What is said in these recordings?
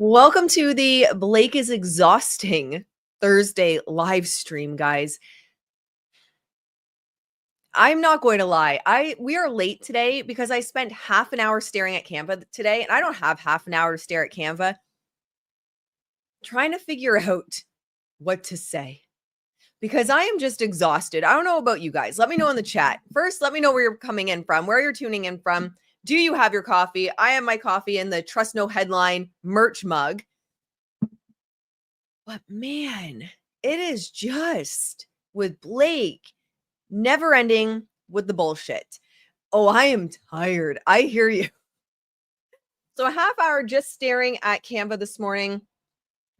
Welcome to the Blake is Exhausting Thursday live stream, guys. I'm not going to lie. We are late today because I spent half an hour staring at Canva today, and I don't have half an hour to stare at Canva. Trying to figure out what to say because I am just exhausted. I don't know about you guys. Let me know in the chat. First, let me know where you're coming in from, where you're tuning in from. Do you have your coffee? I have my coffee in the Trust No Headline merch mug. But man, it is just with Blake never ending with the bullshit. Oh, I am tired. I hear you. So a half hour just staring at Canva this morning.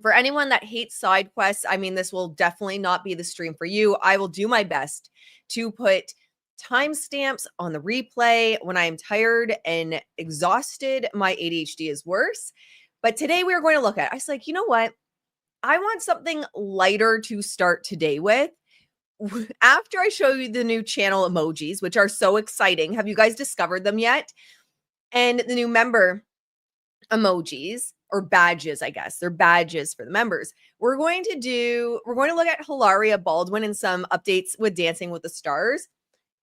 For anyone that hates side quests, I mean, this will definitely not be the stream for you. I will do my best to put timestamps on the replay when I am tired and exhausted. My ADHD is worse. But today we are going to look at, I was like, you know what? I want something lighter to start today with. After I show you the new channel emojis, which are so exciting. Have you guys discovered them yet? And the new member emojis or badges, I guess. They're badges for the members. We're going to look at Hilaria Baldwin and some updates with Dancing with the Stars.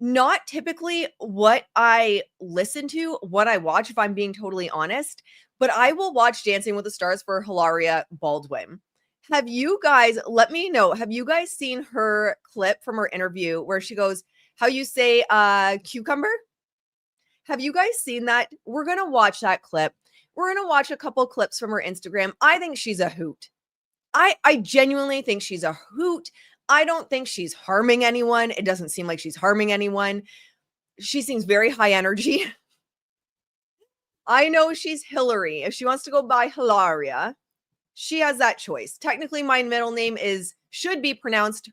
Not typically what I listen to, what I watch, if I'm being totally honest, but I will watch Dancing with the Stars for Hilaria Baldwin. Have you guys, let me know, have you guys seen her clip from her interview where she goes, how you say cucumber? Have you guys seen that? We're going to watch that clip. We're going to watch a couple clips from her Instagram. I think she's a hoot. I genuinely think she's a hoot. I don't think she's harming anyone. It doesn't seem like she's harming anyone. She seems very high energy. I know she's Hillary. If she wants to go by Hilaria, she has that choice. Technically, my middle name should be pronounced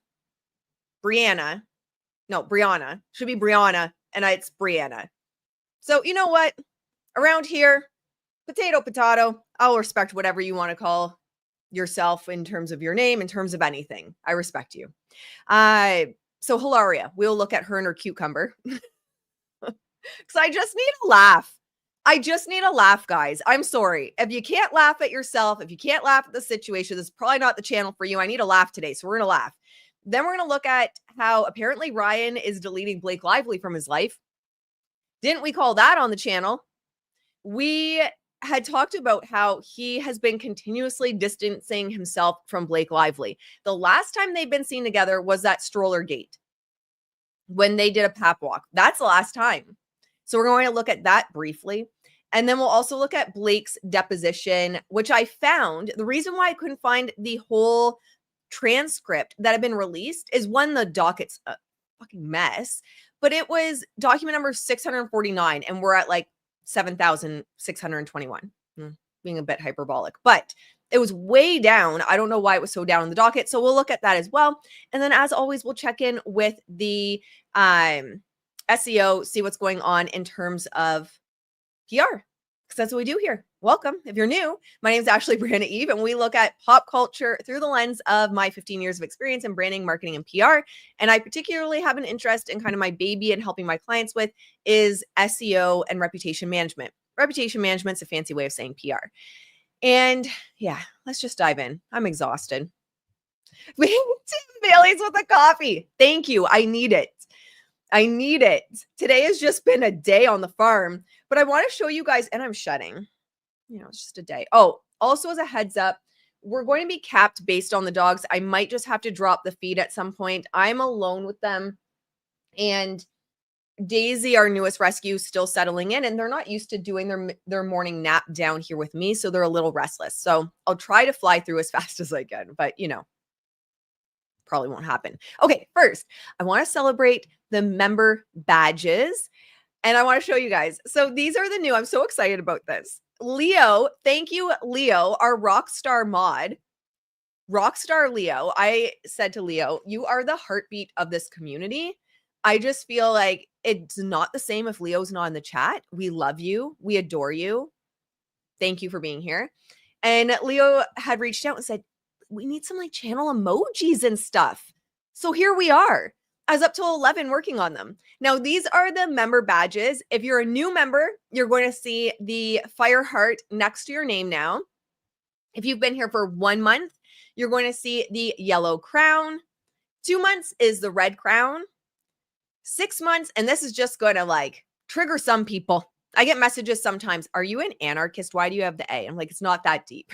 Brianna. No, Brianna. Should be Brianna, and it's Brianna. So, you know what? Around here, potato, potato. I'll respect whatever you want to call yourself in terms of your name, in terms of anything. I respect you. So Hilaria, we'll look at her and her cucumber. Because I just need a laugh. I just need a laugh, guys. I'm sorry. If you can't laugh at yourself, if you can't laugh at the situation, this is probably not the channel for you. I need a laugh today, so we're going to laugh. Then we're going to look at how apparently Ryan is deleting Blake Lively from his life. Didn't we call that on the channel? We had talked about how he has been continuously distancing himself from Blake Lively. The last time they've been seen together was that stroller date when they did a pap walk. That's the last time. So we're going to look at that briefly. And then we'll also look at Blake's deposition, which I found. The reason why I couldn't find the whole transcript that had been released is one, the docket's a fucking mess, but it was document number 649, and we're at like 7,621. Being a bit hyperbolic, but it was way down. I don't know why it was so down in the docket. So we'll look at that as well. And then as always, we'll check in with the SEO, see what's going on in terms of PR, because that's what we do here. Welcome. If you're new, my name is Ashley Brianna Eve, and we look at pop culture through the lens of my 15 years of experience in branding, marketing, and PR. And I particularly have an interest in kind of my baby and helping my clients with is SEO and reputation management. Reputation management's a fancy way of saying PR. And yeah, let's just dive in. I'm exhausted. We need Tim Bailey's with a coffee. Thank you. I need it. I need it. Today has just been a day on the farm, but I want to show you guys, and I'm shutting. You know, it's just a day. Oh, also as a heads up, we're going to be capped based on the dogs. I might just have to drop the feed at some point. I'm alone with them, and Daisy, our newest rescue, still settling in, and they're not used to doing their morning nap down here with me, so they're a little restless. So I'll try to fly through as fast as I can, but you know, probably won't happen. Okay, first, I want to celebrate the member badges, and I want to show you guys. So these are the new, I'm so excited about this. Leo, thank you, Leo, our Rockstar mod. Rockstar Leo, I said to Leo, you are the heartbeat of this community. I just feel like it's not the same if Leo's not in the chat. We love you. We adore you. Thank you for being here. And Leo had reached out and said, we need some like channel emojis and stuff. So here we are. I was up till 11 working on them. Now, these are the member badges. If you're a new member, you're going to see the fire heart next to your name now. If you've been here for 1 month, you're going to see the yellow crown. 2 months is the red crown. 6 months, and this is just going to like trigger some people. I get messages sometimes, are you an anarchist? Why do you have the A? I'm like, it's not that deep.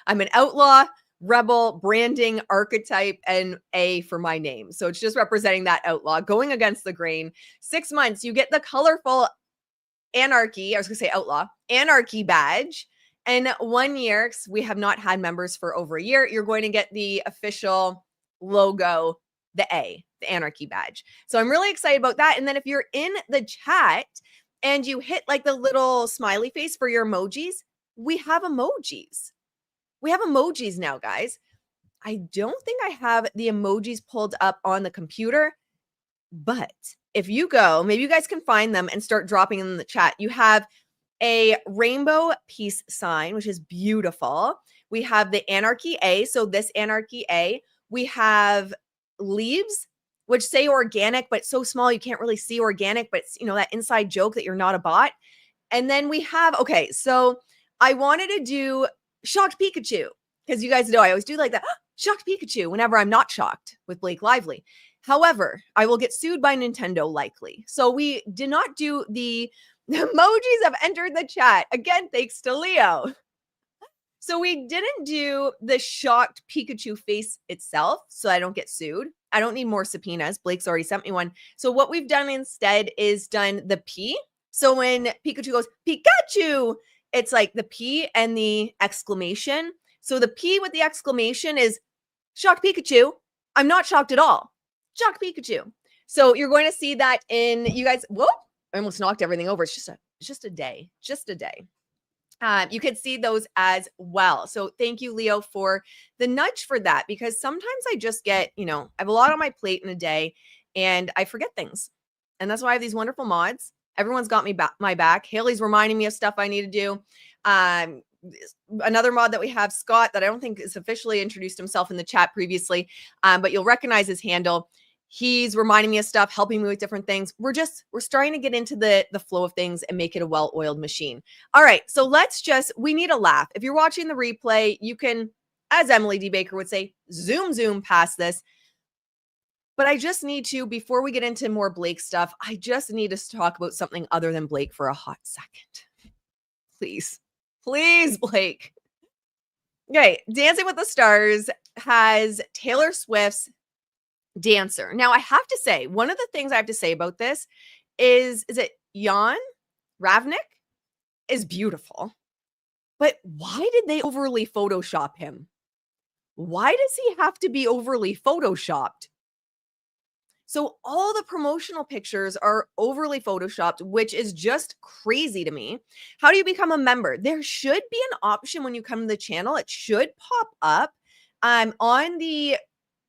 I'm an outlaw, rebel, branding, archetype, and A for my name. So it's just representing that outlaw, going against the grain. 6 months, you get the colorful anarchy, I was going to say outlaw, anarchy badge. And 1 year, 'cause we have not had members for over a year, you're going to get the official logo, the A, the anarchy badge. So I'm really excited about that. And then if you're in the chat and you hit like the little smiley face for your emojis, we have emojis. We have emojis now, guys. I don't think I have the emojis pulled up on the computer, but if you go, maybe you guys can find them and start dropping them in the chat. You have a rainbow peace sign, which is beautiful. We have the anarchy A. So this anarchy A, we have leaves, which say organic, but so small you can't really see organic, but it's, that inside joke that you're not a bot. And then we have, okay, so I wanted to do shocked Pikachu because you guys know I always do like that shocked Pikachu whenever I'm not shocked with Blake Lively. However, I will get sued by Nintendo likely. So we did not do the emojis have entered the chat. Again, thanks to Leo. So we didn't do the shocked Pikachu face itself so I don't get sued. I don't need more subpoenas. Blake's already sent me one. So what we've done instead is done the P. So when Pikachu goes, Pikachu, it's like the P and the exclamation. So the P with the exclamation is shocked Pikachu. I'm not shocked at all. Shocked Pikachu. So you're going to see that in you guys. Whoa, I almost knocked everything over. It's just a day. You could see those as well. So thank you, Leo, for the nudge for that, because sometimes I just get, I have a lot on my plate in a day and I forget things. And that's why I have these wonderful mods. Everyone's got me my back. Haley's reminding me of stuff I need to do. Another mod that we have, Scott, that I don't think is officially introduced himself in the chat previously, but you'll recognize his handle. He's reminding me of stuff, helping me with different things. We're starting to get into the flow of things and make it a well-oiled machine. All right, so we need a laugh. If you're watching the replay, you can, as Emily D. Baker would say, zoom past this. But I just need to, before we get into more Blake stuff, I just need to talk about something other than Blake for a hot second. Please, Blake. Okay, Dancing with the Stars has Taylor Swift's Dancer. Now, I have to say, one of the things I have to say about this is it Jan Ravnik is beautiful, but why did they overly Photoshop him? Why does he have to be overly Photoshopped? So all the promotional pictures are overly Photoshopped, which is just crazy to me. How do you become a member? There should be an option when you come to the channel. It should pop up on the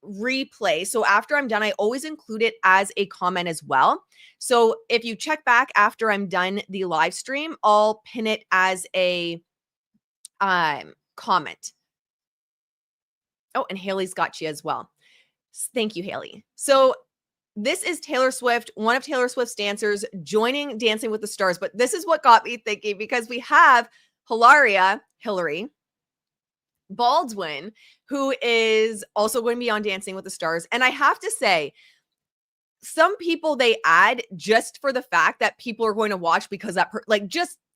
replay. So after I'm done, I always include it as a comment as well. So if you check back after I'm done the live stream, I'll pin it as a comment. Oh, and Haley's got you as well. Thank you, Haley. So this is Taylor Swift, one of Taylor Swift's dancers joining Dancing with the Stars. But this is what got me thinking, because we have Hillary Baldwin, who is also going to be on Dancing with the Stars. And I have to say, some people they add just for the fact that people are going to watch because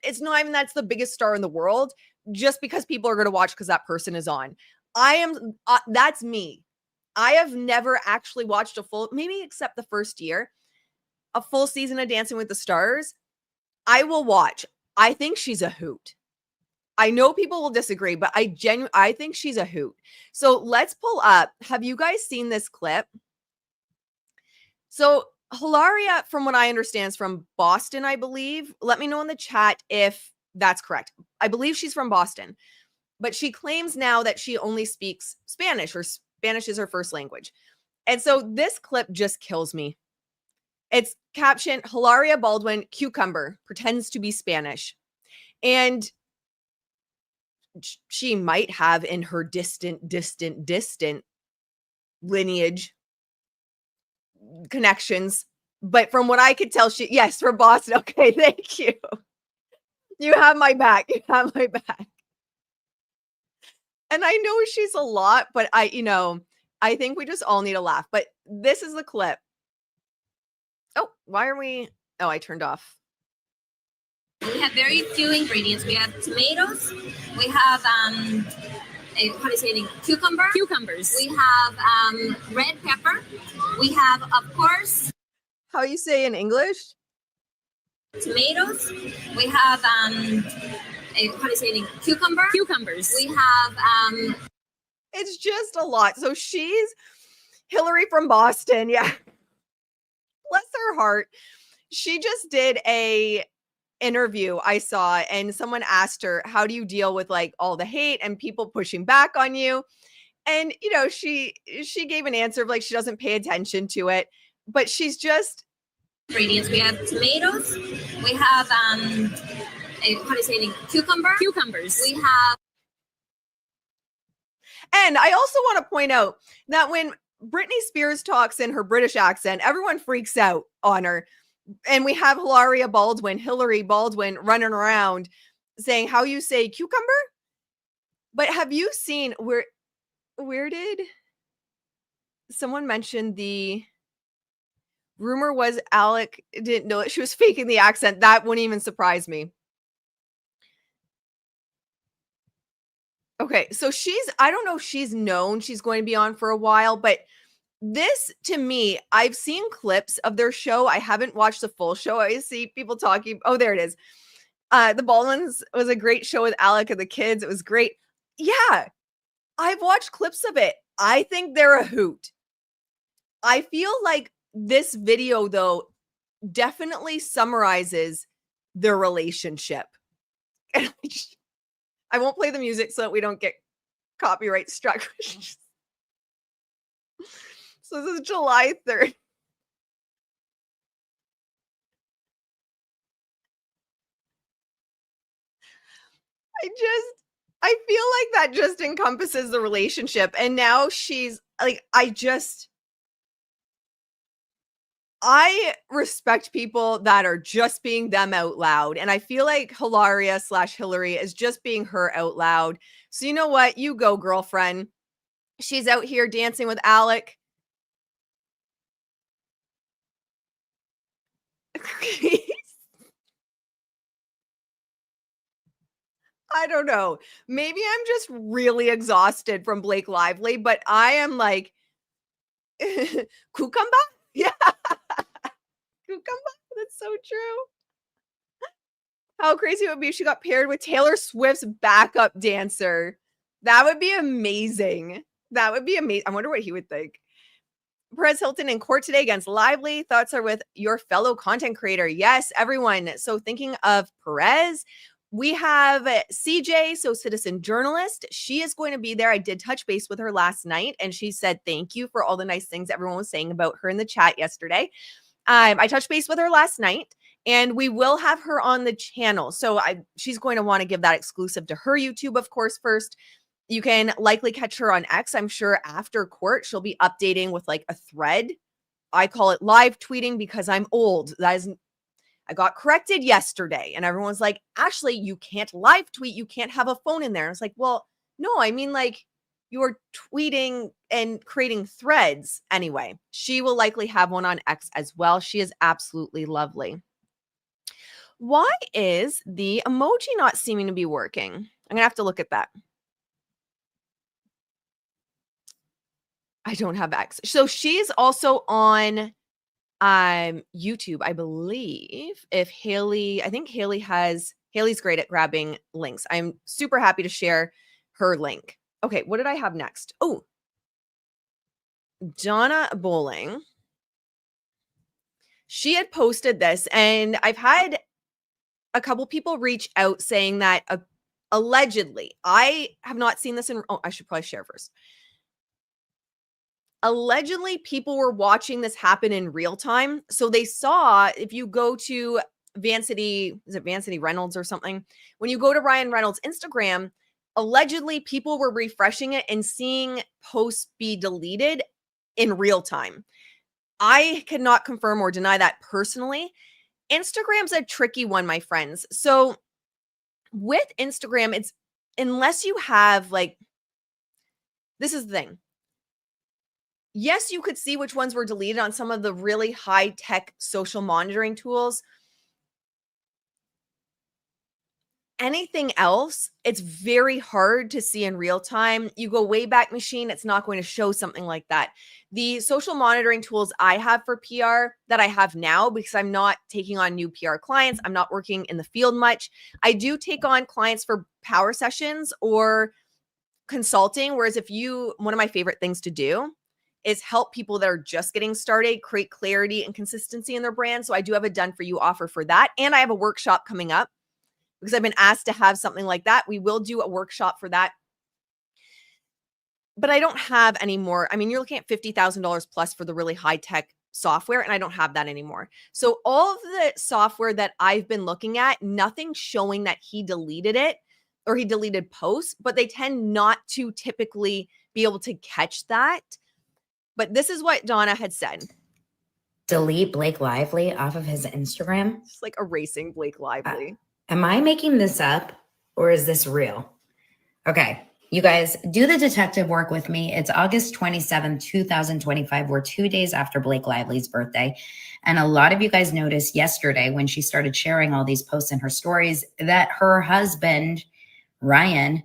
it's not even that's the biggest star in the world, just because people are going to watch because that person is on. That's me. I have never actually watched maybe except the first year, a full season of Dancing with the Stars. I will watch. I think she's a hoot. I know people will disagree, but I think she's a hoot. So let's pull up. Have you guys seen this clip? So Hilaria, from what I understand, is from Boston, I believe. Let me know in the chat if that's correct. I believe she's from Boston, but she claims now that she only speaks Spanish, or Spanish is her first language. And so this clip just kills me. It's captioned, Hilaria Baldwin, cucumber, pretends to be Spanish. And she might have in her distant lineage connections. But from what I could tell, yes, from Boston. Okay, thank you. You have my back. And I know she's a lot, but I think we just all need to laugh. But this is the clip. Oh, why are we? Oh, I turned off. We have very few ingredients. We have tomatoes. We have how do you say it? Cucumbers. We have red pepper. We have, of course, how you say in English? Tomatoes. We have how do you say it? Cucumbers. We have It's just a lot. So she's Hillary from Boston. Yeah. Bless her heart. She just did a interview I saw, and someone asked her, how do you deal with like all the hate and people pushing back on you? And she gave an answer of like she doesn't pay attention to it, but she's just ingredients. We have tomatoes. We have how do you say it? Cucumbers. We have. And I also want to point out that when Britney Spears talks in her British accent, everyone freaks out on her. And we have Hillary Baldwin running around saying how you say cucumber. But have you seen where did someone mention the rumor was Alec didn't know it. She was faking the accent. That wouldn't even surprise me. Okay, so I don't know if she's known she's going to be on for a while, but this to me, I've seen clips of their show. I haven't watched the full show. I see people talking. Oh, there it is. The Baldwins was a great show with Alec and the kids. It was great. Yeah, I've watched clips of it. I think they're a hoot. I feel like this video, though, definitely summarizes their relationship. And I won't play the music so that we don't get copyright struck. So this is July 3rd. I feel like that just encompasses the relationship. And now she's like, I respect people that are just being them out loud. And I feel like Hilaria/Hillary is just being her out loud. So you know what? You go, girlfriend. She's out here dancing with Alec. I don't know. Maybe I'm just really exhausted from Blake Lively, but I am like, cucumber? Yeah. Cucumber? That's so true. How crazy it would be if she got paired with Taylor Swift's backup dancer. That would be amazing. That would be amazing. I wonder what he would think. Perez Hilton in court today against Lively. Thoughts are with your fellow content creator. Yes, everyone. So thinking of Perez, we have CJ, so citizen journalist. She is going to be there. I did touch base with her last night, and she said thank you for all the nice things everyone was saying about her in the chat yesterday. I touched base with her last night, and we will have her on the channel. So she's going to want to give that exclusive to her YouTube, of course, first. You can likely catch her on X. I'm sure after court, she'll be updating with like a thread. I call it live tweeting because I'm old. I got corrected yesterday, and everyone's like, Ashley, you can't live tweet. You can't have a phone in there. I was like, well, no, I mean like you're tweeting and creating threads. Anyway, she will likely have one on X as well. She is absolutely lovely. Why is the emoji not seeming to be working? I'm going to have to look at that. I don't have X. So she's also on YouTube, I believe. If Haley, I think Haley's great at grabbing links. I'm super happy to share her link. Okay, what did I have next? Oh, Donna Bowling. She had posted this, and I've had a couple people reach out saying that allegedly, I have not seen this I should probably share first. Allegedly, people were watching this happen in real time. So they saw, if you go to Vancity Reynolds or something, when you go to Ryan Reynolds' Instagram, allegedly people were refreshing it and seeing posts be deleted in real time. I cannot confirm or deny that personally. Instagram's a tricky one, my friends. So with Instagram, it's unless you have like this is the thing. Yes, you could see which ones were deleted on some of the really high-tech social monitoring tools. Anything else, it's very hard to see in real time. You go Wayback Machine, it's not going to show something like that. The social monitoring tools I have for PR that I have now, because I'm not taking on new PR clients, I'm not working in the field much. I do take on clients for power sessions or consulting. Whereas one of my favorite things to do is help people that are just getting started create clarity and consistency in their brand. So I do have a done for you offer for that. And I have a workshop coming up because I've been asked to have something like that. We will do a workshop for that. But I don't have any more. I mean, you're looking at $50,000 plus for the really high tech software, and I don't have that anymore. So all of the software that I've been looking at, nothing showing that he deleted it or he deleted posts, but they tend not to typically be able to catch that. But this is what Donna had said. Delete Blake Lively off of his Instagram? Just like erasing Blake Lively. Am I making this up or is this real? Okay, you guys do the detective work with me. It's August 27, 2025. We're 2 days after Blake Lively's birthday. And a lot of you guys noticed yesterday when she started sharing all these posts in her stories that her husband, Ryan,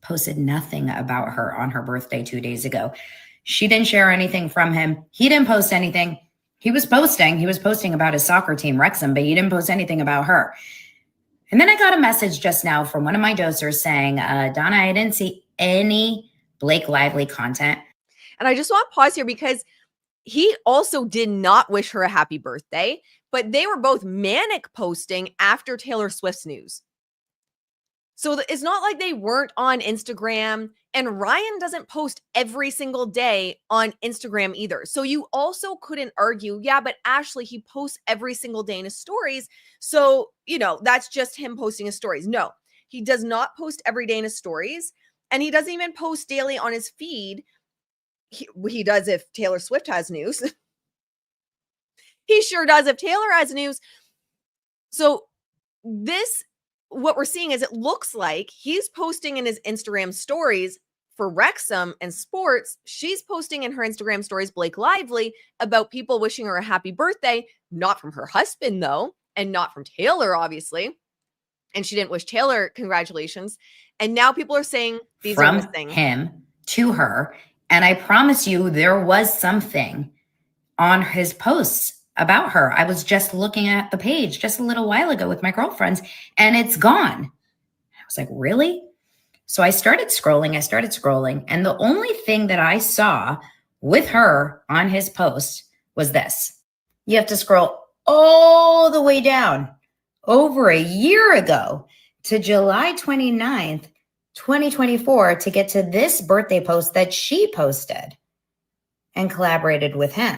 posted nothing about her on her birthday 2 days ago. She didn't share anything from him. He didn't post anything. He was posting about his soccer team, Wrexham, but he didn't post anything about her. And then I got a message just now from one of my dosers saying, Donna, I didn't see any Blake Lively content. And I just want to pause here because he also did not wish her a happy birthday, but they were both manic posting after Taylor Swift's news. So it's not like they weren't on Instagram, and Ryan doesn't post every single day on Instagram either. So you also couldn't argue, yeah, but Ashley, he posts every single day in his stories. So, that's just him posting his stories. No, he does not post every day in his stories, and he doesn't even post daily on his feed. He does if Taylor Swift has news. He sure does if Taylor has news. So what we're seeing is it looks like he's posting in his Instagram stories for Wrexham and sports. She's posting in her Instagram stories, Blake Lively, about people wishing her a happy birthday, not from her husband though, and not from Taylor, obviously. And she didn't wish Taylor congratulations. And now people are saying these are missing. From him to her. And I promise you there was something on his posts about her. I was just looking at the page just a little while ago with my girlfriends and it's gone. I was like, really? So I started scrolling. And the only thing that I saw with her on his post was this. You have to scroll all the way down over a year ago to July 29th, 2024 to get to this birthday post that she posted and collaborated with him.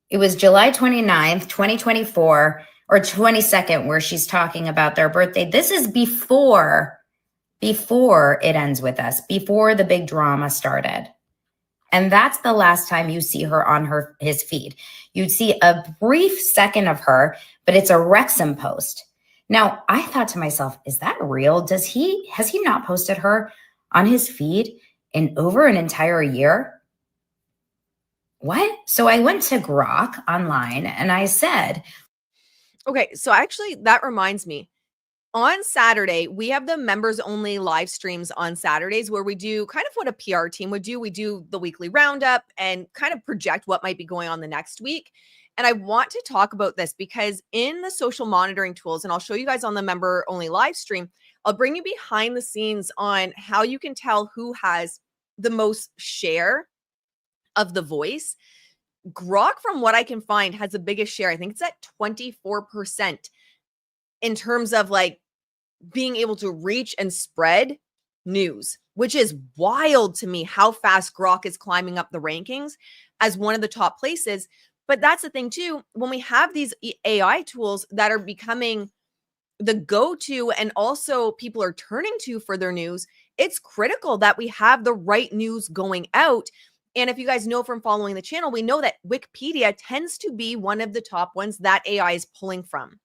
It was July 29th, 2024 or 22nd where she's talking about their birthday. This is before it ends with us, before the big drama started. And that's the last time you see her on his feed. You'd see a brief second of her, but it's a Wrexham post. Now, I thought to myself, is that real? Has he not posted her on his feed in over an entire year? What? So I went to Grok online and I said, okay, so actually that reminds me. On Saturday, we have the members only live streams on Saturdays where we do kind of what a PR team would do. We do the weekly roundup and kind of project what might be going on the next week. And I want to talk about this because in the social monitoring tools, and I'll show you guys on the member only live stream, I'll bring you behind the scenes on how you can tell who has the most share of the voice. Grok, from what I can find, has the biggest share. I think it's at 24% in terms of like being able to reach and spread news, which is wild to me how fast Grok is climbing up the rankings as one of the top places. But that's the thing too, when we have these AI tools that are becoming the go-to and also people are turning to for their news, it's critical that we have the right news going out. And if you guys know from following the channel, we know that Wikipedia tends to be one of the top ones that AI is pulling from.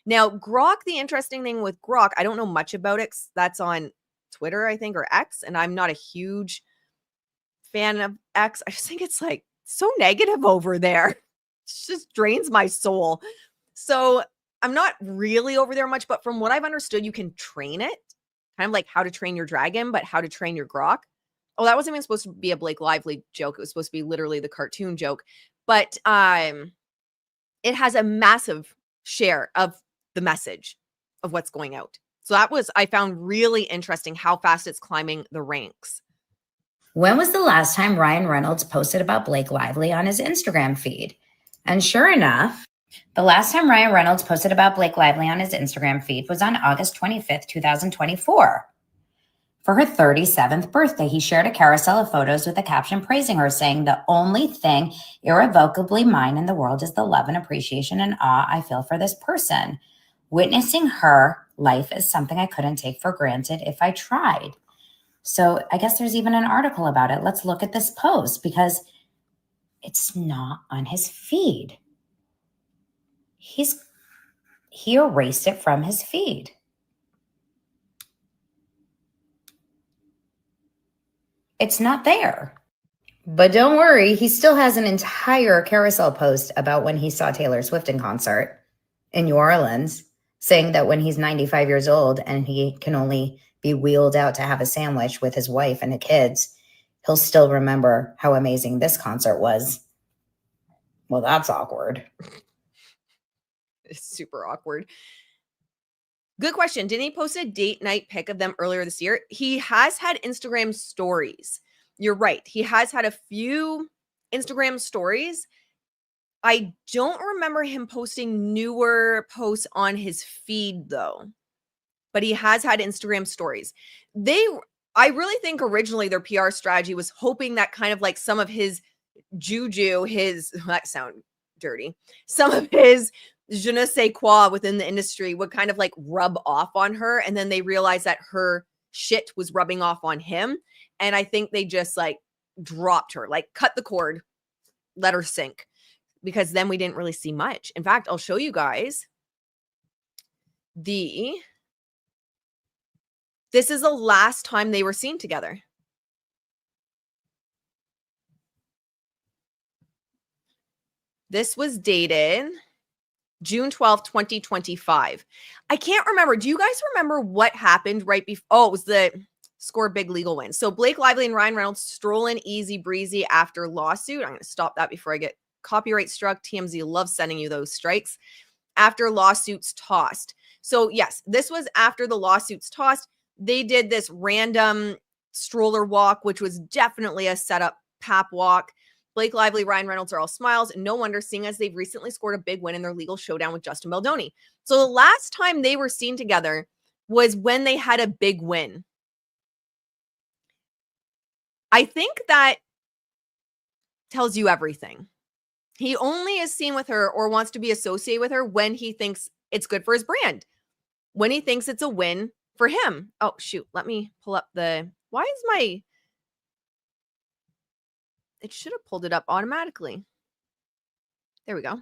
Now, Grok, the interesting thing with Grok, I don't know much about it. That's on Twitter, I think, or X, and I'm not a huge fan of X. I just think it's like so negative over there. It just drains my soul. So I'm not really over there much, but from what I've understood, you can train it. Kind of like how to train your dragon, but how to train your grok. Oh, that wasn't even supposed to be a Blake Lively joke. It was supposed to be literally the cartoon joke. But it has a massive share of the message of what's going out. So that was, I found really interesting how fast it's climbing the ranks. When was the last time Ryan Reynolds posted about Blake Lively on his Instagram feed? And sure enough, the last time Ryan Reynolds posted about Blake Lively on his Instagram feed was on August 25th, 2024. For her 37th birthday, he shared a carousel of photos with a caption praising her, saying, "The only thing irrevocably mine in the world is the love and appreciation and awe I feel for this person. Witnessing her life is something I couldn't take for granted if I tried." So I guess there's even an article about it. Let's look at this post because it's not on his feed. He erased it from his feed. It's not there. But don't worry, he still has an entire carousel post about when he saw Taylor Swift in concert in New Orleans, saying that when he's 95 years old and he can only be wheeled out to have a sandwich with his wife and the kids, he'll still remember how amazing this concert was. Well, that's awkward. It's super awkward. Good question. Didn't he post a date night pic of them earlier this year? He has had Instagram stories. You're right. He has had a few Instagram stories. I don't remember him posting newer posts on his feed though, but he has had Instagram stories. I really think originally their PR strategy was hoping that kind of like some of his juju, that sound dirty, some of his je ne sais quoi within the industry would kind of like rub off on her. And then they realized that her shit was rubbing off on him. And I think they just like dropped her, like cut the cord, let her sink, because then we didn't really see much. In fact, I'll show you guys this is the last time they were seen together. This was dated June 12th, 2025. I can't remember. Do you guys remember what happened right before? Oh, it was the score big legal win. So Blake Lively and Ryan Reynolds strolling easy breezy after lawsuit. I'm going to stop that before I get copyright struck. TMZ loves sending you those strikes. After lawsuits tossed. So yes, this was after the lawsuits tossed. They did this random stroller walk, which was definitely a setup pap walk. Blake Lively, Ryan Reynolds are all smiles, and no wonder, seeing as they've recently scored a big win in their legal showdown with Justin Baldoni. So the last time they were seen together was when they had a big win. I think that tells you everything. He only is seen with her or wants to be associated with her when he thinks it's good for his brand, when he thinks it's a win for him. Oh, shoot. Let me pull up why is my... It should have pulled it up automatically. There we go.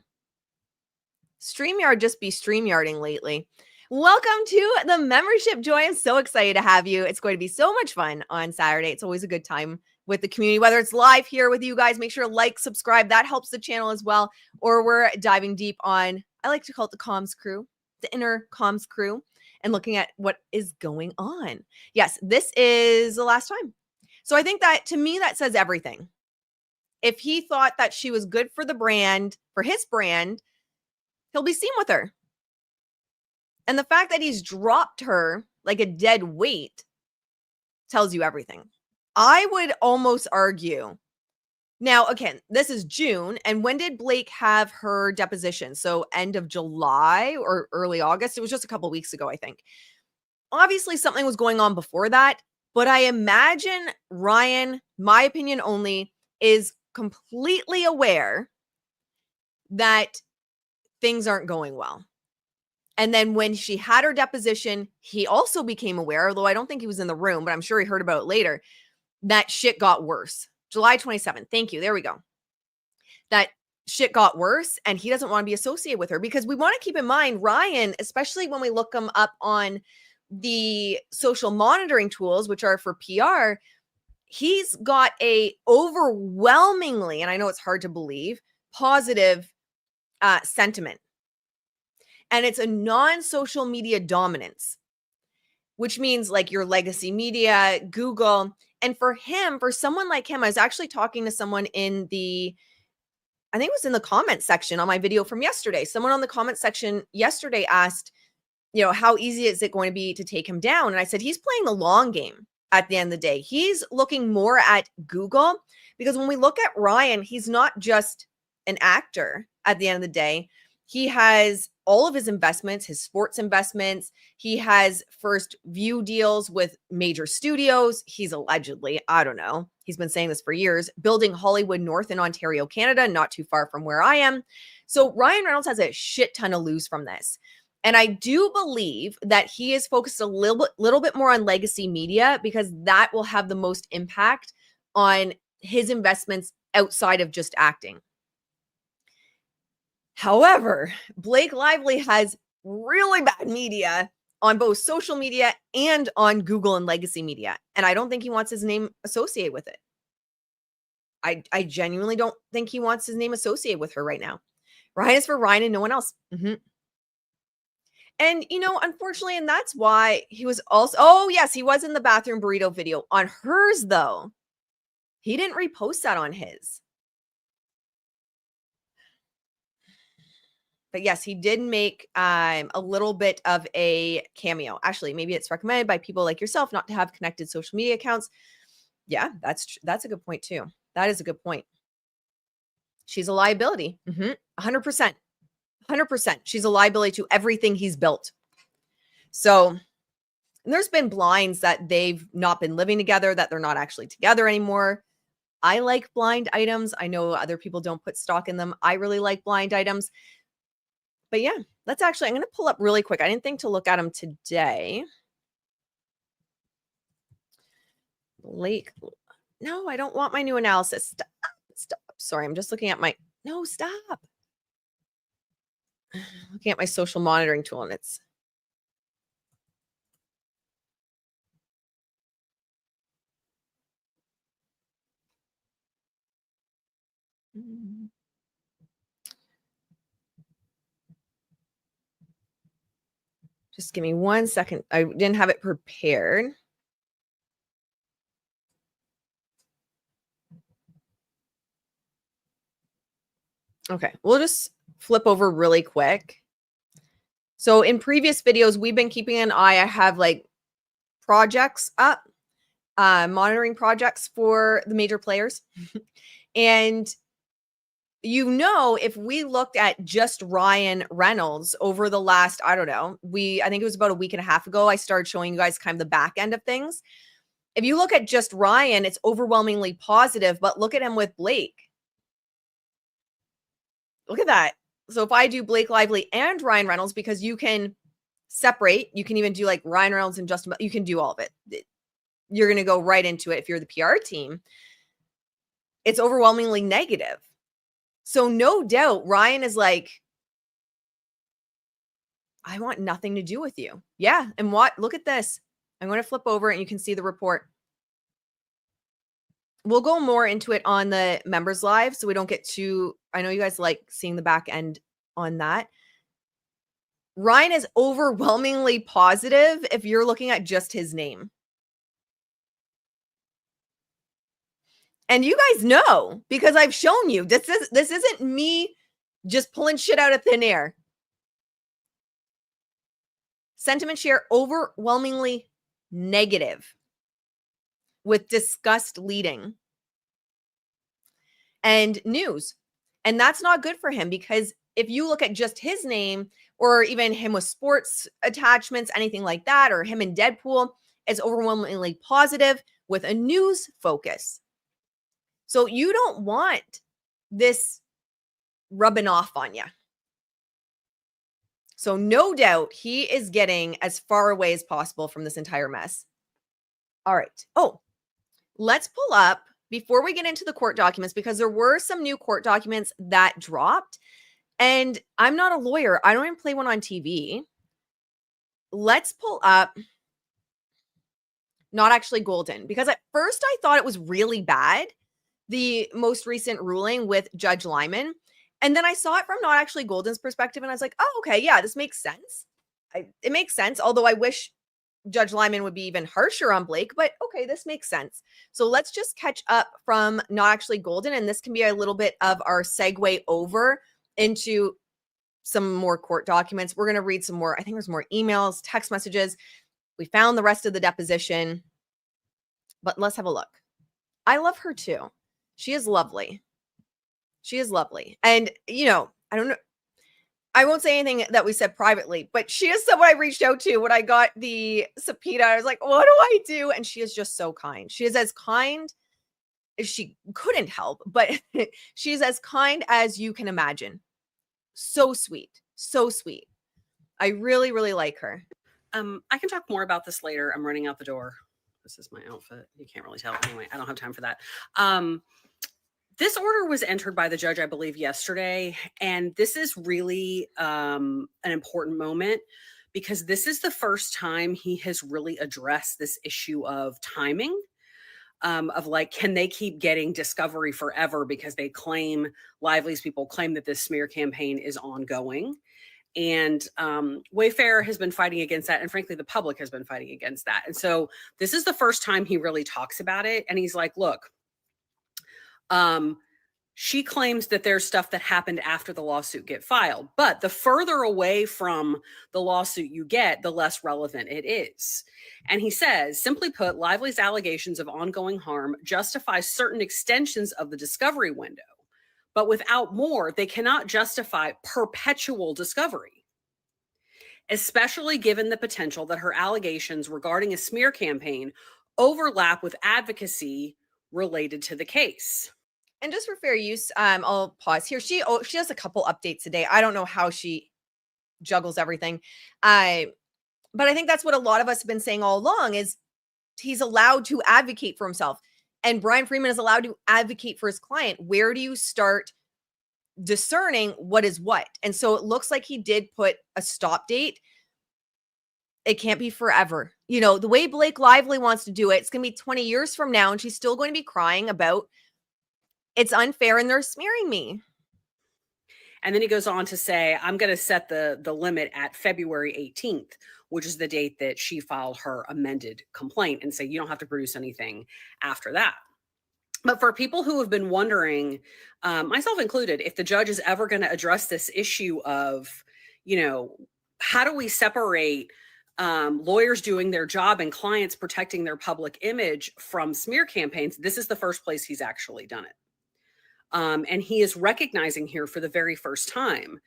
StreamYard just be StreamYarding lately. Welcome to the membership, Joy. I'm so excited to have you. It's going to be so much fun on Saturday. It's always a good time with the community, whether it's live here with you guys. Make sure to like, subscribe. That helps the channel as well. Or we're diving deep on, I like to call it the comms crew, the inner comms crew, and looking at what is going on. Yes, this is the last time. So I think that, to me, that says everything. If he thought that she was good for the brand, for his brand, he'll be seen with her. And the fact that he's dropped her like a dead weight tells you everything. I would almost argue. Now, again, this is June. And when did Blake have her deposition? So end of July or early August? It was just a couple weeks ago, I think. Obviously, something was going on before that. But I imagine Ryan, my opinion only, is completely aware that things aren't going well. And then when she had her deposition, he also became aware, although I don't think he was in the room, but I'm sure he heard about it later, that shit got worse. July 27th. Thank you. There we go. That shit got worse, and he doesn't want to be associated with her, because we want to keep in mind Ryan, especially when we look him up on the social monitoring tools, which are for PR, he's got a overwhelmingly, and I know it's hard to believe, positive sentiment. And it's a non-social media dominance, which means like your legacy media, Google. And for him, for someone like him, I was actually talking to someone in the, I think it was in the comment section on my video from yesterday. Someone on the comment section yesterday asked, how easy is it going to be to take him down? And I said, he's playing the long game at the end of the day. He's looking more at Google, because when we look at Ryan, he's not just an actor at the end of the day. He has all of his investments, his sports investments. He has first view deals with major studios. He's allegedly, I don't know, he's been saying this for years, building Hollywood North in Ontario, Canada, not too far from where I am. So Ryan Reynolds has a shit ton to lose from this. And I do believe that he is focused a little bit more on legacy media, because that will have the most impact on his investments outside of just acting. However, Blake Lively has really bad media on both social media and on Google and legacy media. And I don't think he wants his name associated with it. I genuinely don't think he wants his name associated with her right now. Ryan is for Ryan and no one else. And, unfortunately, and that's why he was also, oh, yes, he was in the bathroom burrito video. On hers, though, he didn't repost that on his. But yes, he did make a little bit of a cameo. Actually, maybe it's recommended by people like yourself not to have connected social media accounts. Yeah, that's a good point too. That is a good point. She's a liability. 100%. 100%. She's a liability to everything he's built. So, and there's been blinds that they've not been living together, that they're not actually together anymore. I like blind items. I know other people don't put stock in them. I really like blind items. But yeah, I'm going to pull up really quick. I didn't think to look at them today. Blake. No, I don't want my new analysis. Stop. Sorry, I'm just looking at my, no, stop. Looking at my social monitoring tool, and it's, just give me 1 second. I didn't have it prepared. Okay, we'll just flip over really quick. So in previous videos, we've been keeping an eye. I have like projects up, monitoring projects for the major players. And if we looked at just Ryan Reynolds over the last, I don't know, I think it was about a week and a half ago, I started showing you guys kind of the back end of things. If you look at just Ryan, it's overwhelmingly positive, but look at him with Blake. Look at that. So if I do Blake Lively and Ryan Reynolds, because you can separate, you can even do like Ryan Reynolds and Justin, you can do all of it. You're going to go right into it if you're the PR team. It's overwhelmingly negative. So no doubt Ryan is like, I want nothing to do with you. Yeah. And look at this. I'm going to flip over and you can see the report. We'll go more into it on the members live, so we don't get too, I know you guys like seeing the back end on that. Ryan is overwhelmingly positive if you're looking at just his name. And you guys know, because I've shown you, this isn't me just pulling shit out of thin air. Sentiment share overwhelmingly negative, with disgust leading, and news. And that's not good for him, because if you look at just his name, or even him with sports attachments, anything like that, or him in Deadpool, it's overwhelmingly positive with a news focus. So you don't want this rubbing off on you. So no doubt he is getting as far away as possible from this entire mess. All right. Oh, let's pull up, before we get into the court documents, because there were some new court documents that dropped. And I'm not a lawyer. I don't even play one on TV. Let's pull up Not Actually Golden, because at first I thought it was really bad, the most recent ruling with Judge Liman. And then I saw it from Not Actually Golden's perspective, and I was like, oh, okay, yeah, this makes sense. It makes sense, although I wish Judge Lyman would be even harsher on Blake, but okay, this makes sense. So let's just catch up from Not Actually Golden, and this can be a little bit of our segue over into some more court documents. We're going to read some more. I think there's more emails, text messages. We found the rest of the deposition, but let's have a look. I love her too. She is lovely. She is lovely. And, you know, I don't know. I won't say anything that we said privately, but she is someone I reached out to when I got the subpoena. I was like, what do I do? And she is just so kind. She is as kind as she couldn't help, but she's as kind as you can imagine. So sweet. So sweet. I really, really like her. I can talk more about this later. I'm running out the door. This is my outfit. You can't really tell. Anyway, I don't have time for that. This order was entered by the judge, I believe, yesterday. And this is really an important moment because this is the first time he has really addressed this issue of timing, of like, can they keep getting discovery forever because they claim, Lively's people claim that this smear campaign is ongoing. And Wayfair has been fighting against that. And frankly, the public has been fighting against that. And so this is the first time he really talks about it. And he's like, look, she claims that there's stuff that happened after the lawsuit get filed, but the further away from the lawsuit you get, the less relevant it is. And he says, simply put, Lively's allegations of ongoing harm justify certain extensions of the discovery window, but without more, they cannot justify perpetual discovery, especially given the potential that her allegations regarding a smear campaign overlap with advocacy related to the case. And just for fair use, I'll pause here. She has a couple updates today. I don't know how she juggles everything. But I think that's what a lot of us have been saying all along is he's allowed to advocate for himself. And Brian Freeman is allowed to advocate for his client. Where do you start discerning what is what? And so it looks like he did put a stop date. It can't be forever. You know, the way Blake Lively wants to do it, it's going to be 20 years from now, and she's still going to be crying about it's unfair and they're smearing me. And then he goes on to say, I'm going to set the limit at February 18th, which is the date that she filed her amended complaint, and say you don't have to produce anything after that. But for people who have been wondering, myself included, if the judge is ever going to address this issue of, you know, how do we separate lawyers doing their job and clients protecting their public image from smear campaigns, this is the first place he's actually done it. And he is recognizing here for the very first time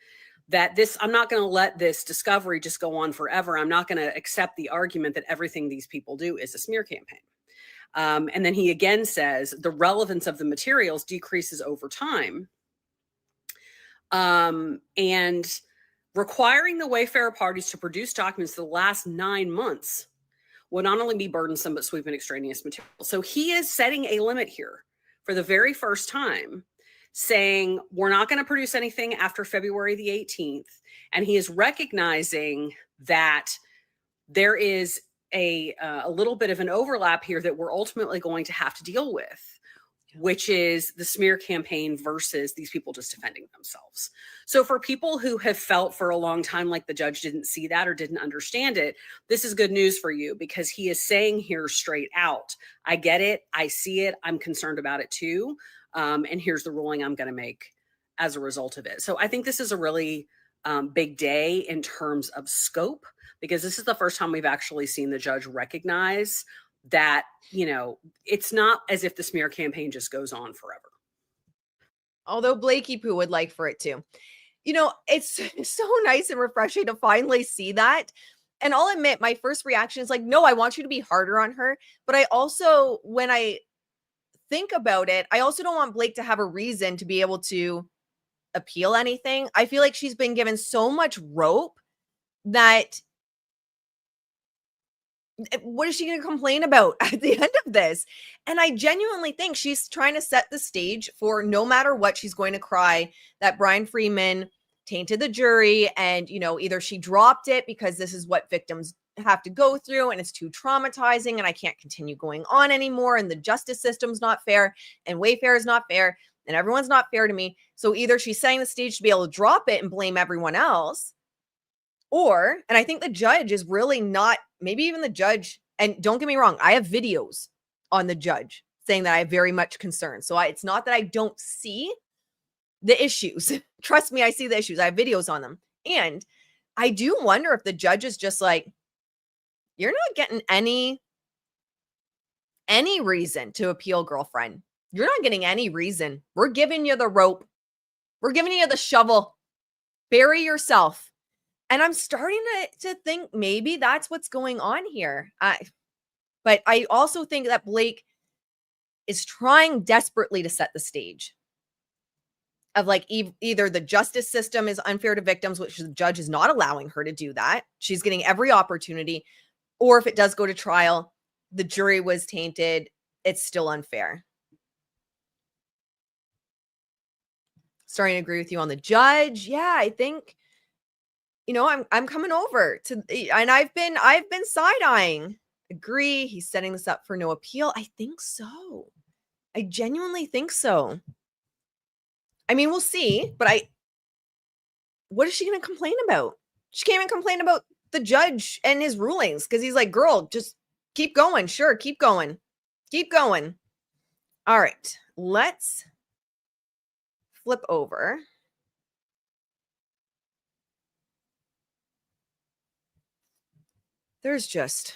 that I'm not going to let this discovery just go on forever. I'm not going to accept the argument that everything these people do is a smear campaign. And then he again says the relevance of the materials decreases over time. And requiring the Wayfair parties to produce documents for the last 9 months would not only be burdensome, but sweep in extraneous material. So he is setting a limit here for the very first time, saying we're not going to produce anything after February the 18th. And he is recognizing that there is a little bit of an overlap here that we're ultimately going to have to deal with, which is the smear campaign versus these people just defending themselves. So for people who have felt for a long time like the judge didn't see that or didn't understand it, this is good news for you, because he is saying here straight out, I get it, I see it, I'm concerned about it too. And here's the ruling I'm going to make as a result of it. So I think this is a really big day in terms of scope, because this is the first time we've actually seen the judge recognize that, you know, it's not as if the smear campaign just goes on forever. Although Blakey Poo would like for it to. You know, it's so nice and refreshing to finally see that. And I'll admit, my first reaction is like, no, I want you to be harder on her. But I also, when I think about it, I also don't want Blake to have a reason to be able to appeal anything. I feel like she's been given so much rope that what is she going to complain about at the end of this? And I genuinely think she's trying to set the stage for no matter what, she's going to cry that Brian Freeman tainted the jury. And, you know, either she dropped it because this is what victims have to go through, and it's too traumatizing, and I can't continue going on anymore, and the justice system's not fair, and Wayfair is not fair, and everyone's not fair to me. So either she's setting the stage to be able to drop it and blame everyone else, or, and I think the judge is really not, maybe even the judge, and don't get me wrong, I have videos on the judge saying that I have very much concern. So it's not that I don't see the issues. Trust me, I see the issues. I have videos on them. And I do wonder if the judge is just like, you're not getting any reason to appeal, girlfriend. You're not getting any reason. We're giving you the rope. We're giving you the shovel. Bury yourself. And I'm starting to think maybe that's what's going on here. But I also think that Blake is trying desperately to set the stage of like either the justice system is unfair to victims, which the judge is not allowing her to do that. She's getting every opportunity. Or if it does go to trial, the jury was tainted. It's still unfair. Starting to agree with you on the judge. Yeah, I think, you know, I'm coming over to, and I've been side-eyeing. Agree. He's setting this up for no appeal. I think so. I genuinely think so. I mean, we'll see, but what is she going to complain about? She can't even complain about the judge and his rulings because he's like, girl, just keep going. Sure, keep going. Keep going. All right, let's flip over. There's just,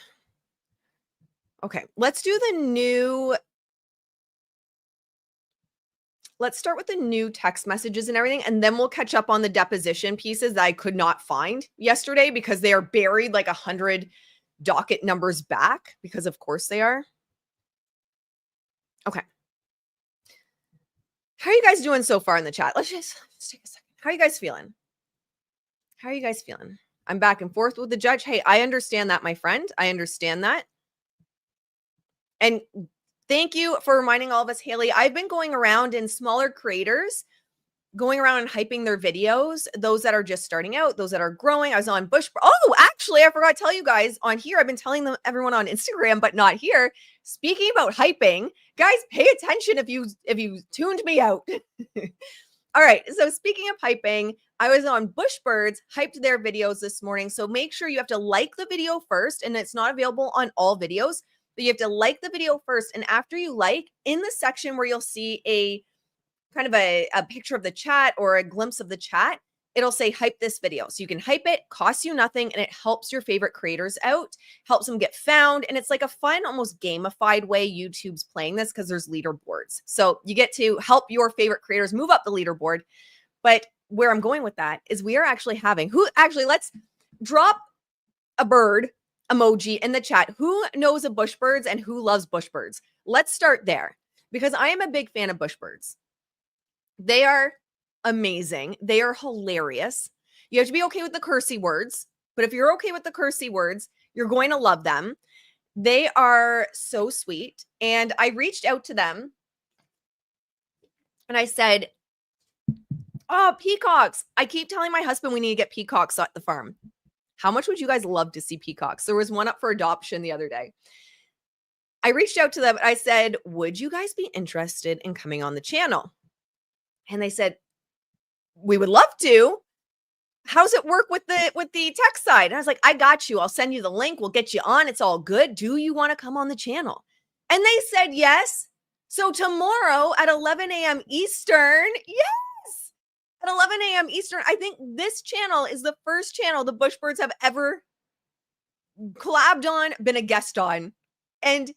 okay, let's do the new, let's start with the new text messages and everything, and then we'll catch up on the deposition pieces that I could not find yesterday because they are buried like 100 docket numbers back, because of course they are. Okay. How are you guys doing so far in the chat? Let's just take a second. How are you guys feeling? How are you guys feeling? I'm back and forth with the judge. Hey, I understand that, my friend. I understand that. And thank you for reminding all of us, Haley. I've been going around in smaller creators, going around and hyping their videos, those that are just starting out, those that are growing. I was on Bush. Oh, actually, I forgot to tell you guys on here. I've been telling everyone on Instagram, but not here. Speaking about hyping, guys, pay attention if you tuned me out. All right. So speaking of hyping, I was on Bushbirds, hyped their videos this morning. So make sure you have to like the video first, and it's not available on all videos, but you have to like the video first. And after you like, in the section where you'll see a kind of a picture of the chat or a glimpse of the chat, it'll say hype this video. So you can hype it, costs you nothing, and it helps your favorite creators out, helps them get found. And it's like a fun, almost gamified way YouTube's playing this because there's leaderboards. So you get to help your favorite creators move up the leaderboard. But where I'm going with that is we are actually having, let's drop a bird emoji in the chat. Who knows of Bushbirds and who loves Bushbirds? Let's start there because I am a big fan of Bushbirds. They are amazing. They are hilarious. You have to be okay with the cursey words, but if you're okay with the cursey words, you're going to love them. They are so sweet. And I reached out to them and I said, oh, peacocks. I keep telling my husband we need to get peacocks at the farm. How much would you guys love to see peacocks? There was one up for adoption the other day. I reached out to them. I said, would you guys be interested in coming on the channel? And they said, we would love to. How's it work with the tech side? And I was like, I got you. I'll send you the link. We'll get you on. It's all good. Do you want to come on the channel? And they said yes. So tomorrow at 11 a.m. Eastern, yes, at 11 a.m. Eastern, I think this channel is the first channel the Bushbirds have ever collabed on, been a guest on. And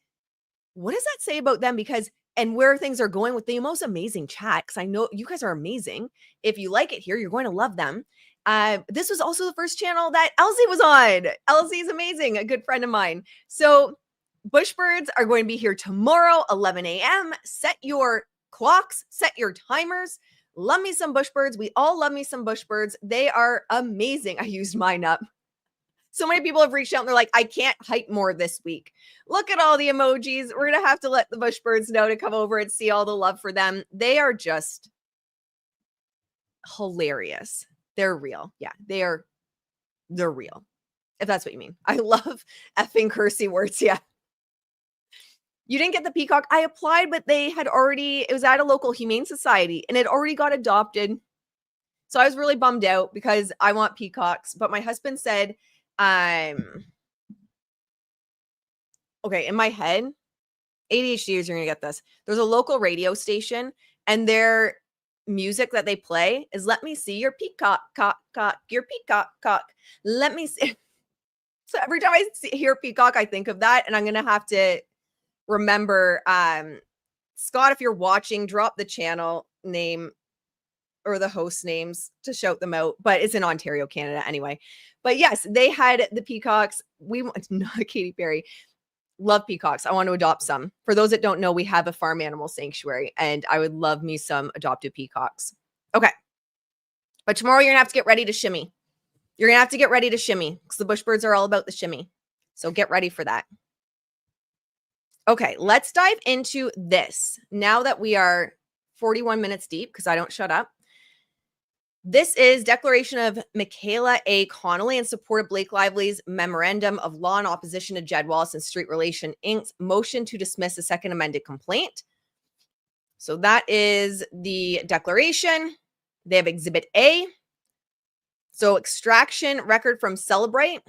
what does that say about them? Because and where things are going with the most amazing chat, because I know you guys are amazing. If you like it here, you're going to love them. This was also the first channel that Elsie was on. Elsie's amazing, a good friend of mine. So Bushbirds are going to be here tomorrow, 11 a.m. Set your clocks, set your timers. Love me some Bushbirds. We all love me some Bushbirds. They are amazing. I used mine up. So many people have reached out and they're like, I can't hype more this week. Look at all the emojis. We're going to have to let the Bushbirds know to come over and see all the love for them. They are just hilarious. They're real. Yeah, they're real. if that's what you mean. I love effing cursey words. Yeah. You didn't get the peacock. I applied, but they had already, it was at a local humane society and it already got adopted. So I was really bummed out because I want peacocks. But my husband said, okay, in my head, ADHDers are going to get this. There's a local radio station and their music that they play is "Let me see your peacock, cock, cock, your peacock, cock. Let me see." So every time I hear peacock, I think of that. And I'm going to have to remember, Scott, if you're watching, drop the channel name or the host names to shout them out. But it's in Ontario, Canada anyway. But yes, they had the peacocks. We want not Katy Perry. Love peacocks. I want to adopt some. For those that don't know, we have a farm animal sanctuary and I would love me some adopted peacocks. Okay. But tomorrow you're going to have to get ready to shimmy. You're going to have to get ready to shimmy because the bushbirds are all about the shimmy. So get ready for that. Okay, let's dive into this now that we are 41 minutes deep because I don't shut up. This is Declaration of Michaela A. Connolly in support of Blake Lively's Memorandum of Law in opposition to Jed Wallace and Street Relation Inc.'s motion to dismiss a second amended complaint. So that is the declaration. They have Exhibit A. So extraction record from Celebrate.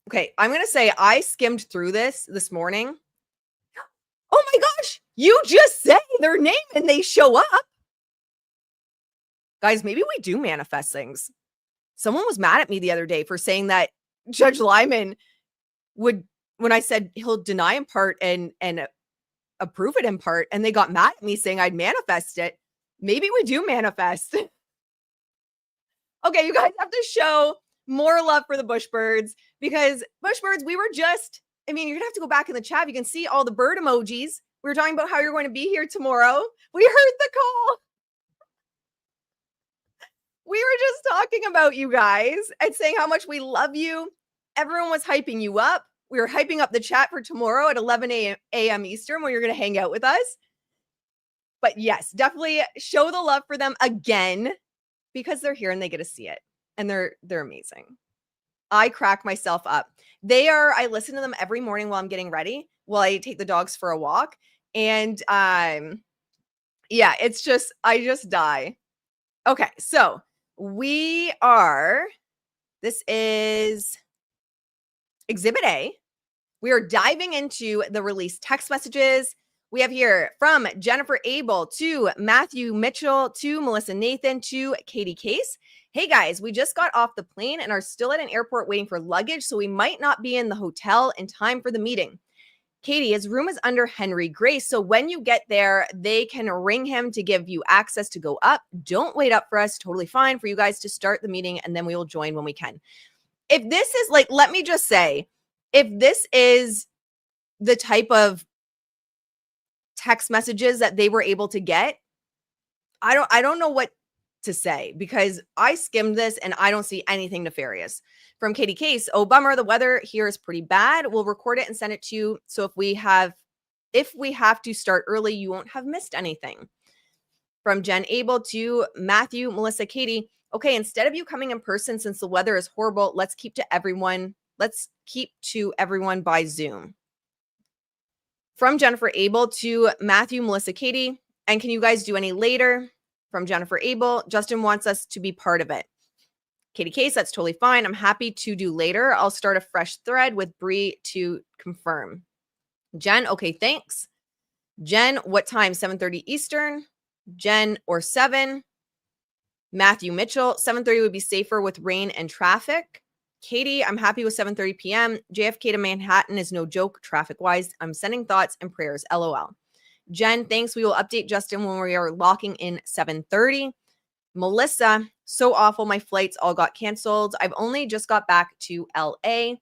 Okay, I'm going to say I skimmed through this morning. Oh my gosh, you just say their name and they show up. Guys, maybe we do manifest things. Someone was mad at me the other day for saying that Judge Liman would, when I said he'll deny in part and approve it in part, and they got mad at me saying I'd manifest it. Maybe we do manifest. Okay, you guys have to show more love for the Bushbirds because Bushbirds, we were just, I mean, you're gonna have to go back in the chat. You can see all the bird emojis. We were talking about how you're going to be here tomorrow. We heard the call. We were just talking about you guys and saying how much we love you. Everyone was hyping you up. We were hyping up the chat for tomorrow at 11 a.m. Eastern when you're going to hang out with us. But yes, definitely show the love for them again because they're here and they get to see it. And they're amazing. I crack myself up. I listen to them every morning while I'm getting ready, while I take the dogs for a walk. And yeah, it's just, I just die. Okay, so this is Exhibit A. We are diving into the released text messages. We have here from Jennifer Abel to Matthew Mitchell to Melissa Nathan to Katie Case. Hey guys, we just got off the plane and are still at an airport waiting for luggage, so we might not be in the hotel in time for the meeting. Katie, his room is under Henry Grace, so when you get there, they can ring him to give you access to go up. Don't wait up for us. Totally fine for you guys to start the meeting, and then we will join when we can. If this is like, let me just say, if this is the type of text messages that they were able to get, I don't know what to say because I skimmed this and I don't see anything nefarious. From Katie Case, oh bummer, the weather here is pretty bad. We'll record it and send it to you. So if we have to start early, you won't have missed anything. From Jen Abel to Matthew, Melissa, Katie. Okay, instead of you coming in person, since the weather is horrible, let's keep to everyone by Zoom. From Jennifer Abel to Matthew, Melissa, Katie. And can you guys do any later? From Jennifer Abel, Justin wants us to be part of it. Katie Case, that's totally fine. I'm happy to do later. I'll start a fresh thread with Bree to confirm. Jen, okay, thanks. Jen, what time? 7:30 Eastern. Jen, or 7. Matthew Mitchell, 7:30 would be safer with rain and traffic. Katie, I'm happy with 7:30 p.m. JFK to Manhattan is no joke traffic-wise. I'm sending thoughts and prayers. LOL. Jen, thanks. We will update Justin when we are locking in 7:30. Melissa, so awful. My flights all got canceled. I've only just got back to LA.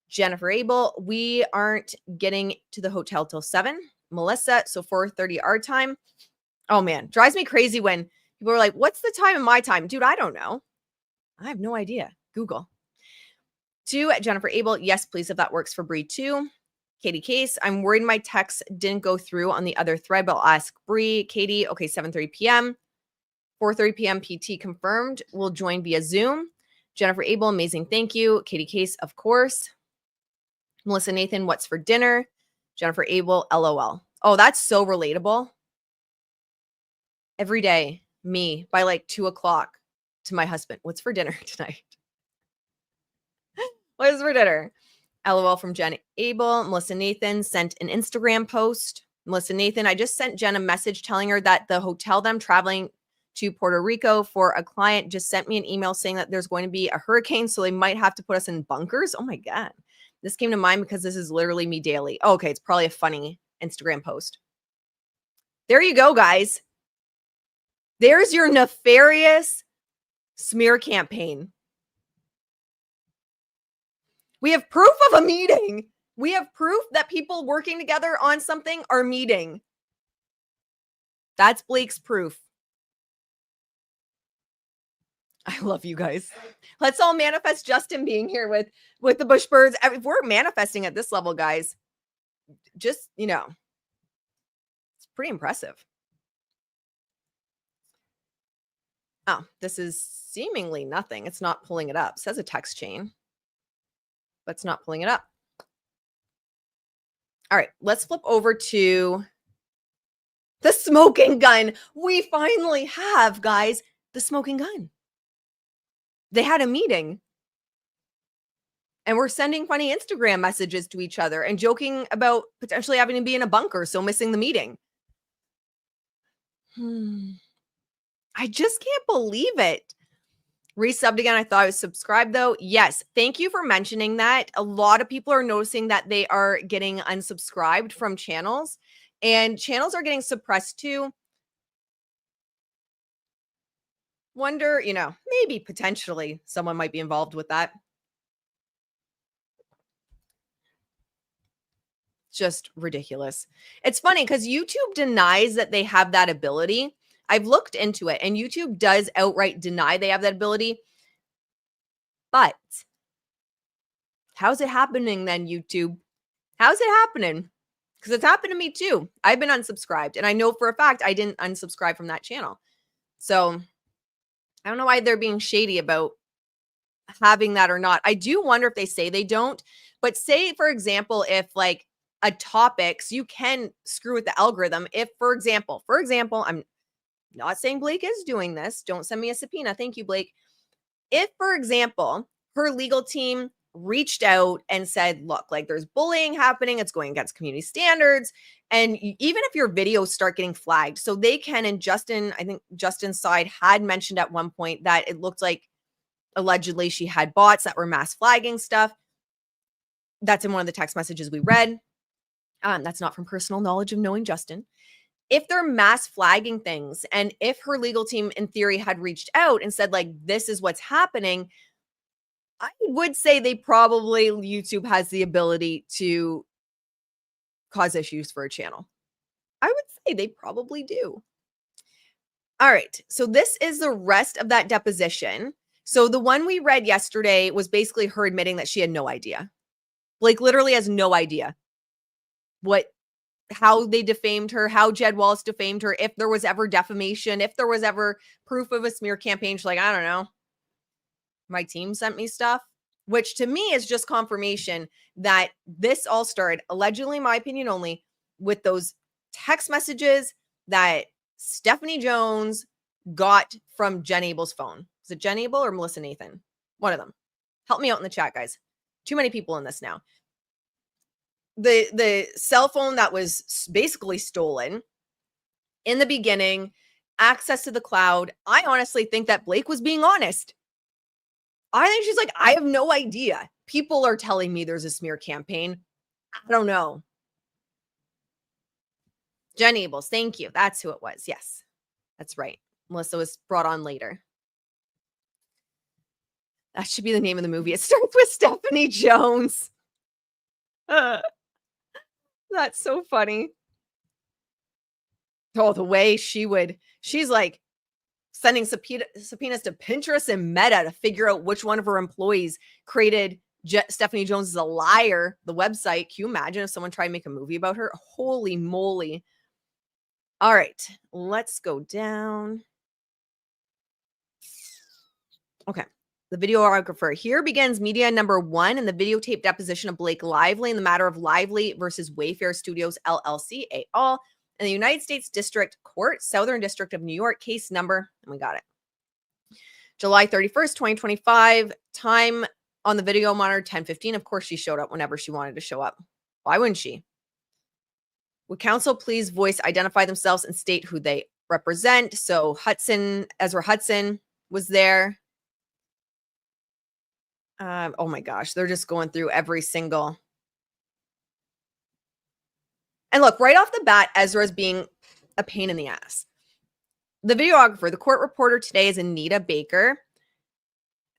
Jennifer Abel, we aren't getting to the hotel till 7. Melissa, so 4:30 our time. Oh man, drives me crazy when people are like, what's the time in my time? Dude, I don't know. I have no idea. Google. To Jennifer Abel, yes, please, if that works for Bree too. Katie Case, I'm worried my text didn't go through on the other thread, but I'll ask Bree. Katie, okay, 7:30 p.m. 4:30 p.m. PT confirmed. Will join via Zoom. Jennifer Abel, amazing. Thank you. Katie Case, of course. Melissa Nathan, what's for dinner? Jennifer Abel, LOL. Oh, that's so relatable. Every day, me by like 2:00 to my husband, what's for dinner tonight? What is for dinner? LOL from Jen Abel. Melissa Nathan sent an Instagram post. Melissa Nathan, I just sent Jen a message telling her that the hotel that I'm traveling to Puerto Rico for a client just sent me an email saying that there's going to be a hurricane, so they might have to put us in bunkers. Oh my God. This came to mind because this is literally me daily. Oh, okay, it's probably a funny Instagram post. There you go, guys. There's your nefarious smear campaign. We have proof of a meeting. We have proof that people working together on something are meeting. That's Blake's proof. I love you guys. Let's all manifest Justin being here with the Bush Birds. If we're manifesting at this level, guys, just, it's pretty impressive. Oh, this is seemingly nothing. It's not pulling it up. It says a text chain, but it's not pulling it up. All right, let's flip over to the smoking gun. We finally have, guys, the smoking gun. They had a meeting. And we're sending funny Instagram messages to each other and joking about potentially having to be in a bunker, so missing the meeting. I just can't believe it. Resubbed again. I thought I was subscribed though. Yes. Thank you for mentioning that. A lot of people are noticing that they are getting unsubscribed from channels, and channels are getting suppressed too. Wonder, maybe potentially someone might be involved with that. Just ridiculous. It's funny because YouTube denies that they have that ability. I've looked into it, and YouTube does outright deny they have that ability. But how's it happening then, YouTube? How's it happening? Because it's happened to me too. I've been unsubscribed, and I know for a fact I didn't unsubscribe from that channel. So I don't know why they're being shady about having that or not. I do wonder if they say they don't, but say, for example, if like a topics, you can screw with the algorithm. If, for example, I'm not saying Blake is doing this. Don't send me a subpoena. Thank you, Blake. If, for example, her legal team reached out and said, look, like there's bullying happening, it's going against community standards. And even if your videos start getting flagged, so they can, and Justin, I think Justin's side had mentioned at one point that it looked like allegedly she had bots that were mass flagging stuff. That's in one of the text messages we read. That's not from personal knowledge of knowing Justin. If they're mass flagging things, and if her legal team in theory had reached out and said like, this is what's happening, I would say YouTube has the ability to cause issues for a channel. I would say they probably do. All right. So this is the rest of that deposition. So the one we read yesterday was basically her admitting that she had no idea. Blake literally has no idea how they defamed her, how Jed Wallace defamed her, if there was ever defamation, if there was ever proof of a smear campaign. She's like, I don't know. My team sent me stuff, which to me is just confirmation that this all started, allegedly, my opinion only, with those text messages that Stephanie Jones got from Jen Abel's phone. Is it Jen Abel or Melissa Nathan? One of them. Help me out in the chat, guys. Too many people in this now. The cell phone that was basically stolen in the beginning, access to the cloud. I honestly think that Blake was being honest. I think she's like, I have no idea. People are telling me there's a smear campaign. I don't know. Jen Abels, thank you. That's who it was. Yes, that's right. Melissa was brought on later. That should be the name of the movie. It starts with Stephanie Jones. That's so funny. Oh, the way she's like sending subpoenas to Pinterest and Meta to figure out which one of her employees created Stephanie Jones is a liar, the website. Can you imagine if someone tried to make a movie about her? Holy moly. All right, let's go down. Okay. The videographer. Here begins media number 1 in the videotape deposition of Blake Lively in the matter of Lively versus Wayfair Studios LLC et al. In the United States District Court, Southern District of New York, case number, and we got it. July 31st, 2025, time on the video monitor, 10:15. Of course, she showed up whenever she wanted to show up. Why wouldn't she? Would counsel please voice identify themselves and state who they represent? So Ezra Hudson was there. Oh my gosh, they're just going through every single. And look, right off the bat, Ezra's being a pain in the ass. The videographer, the court reporter today is Anita Baker,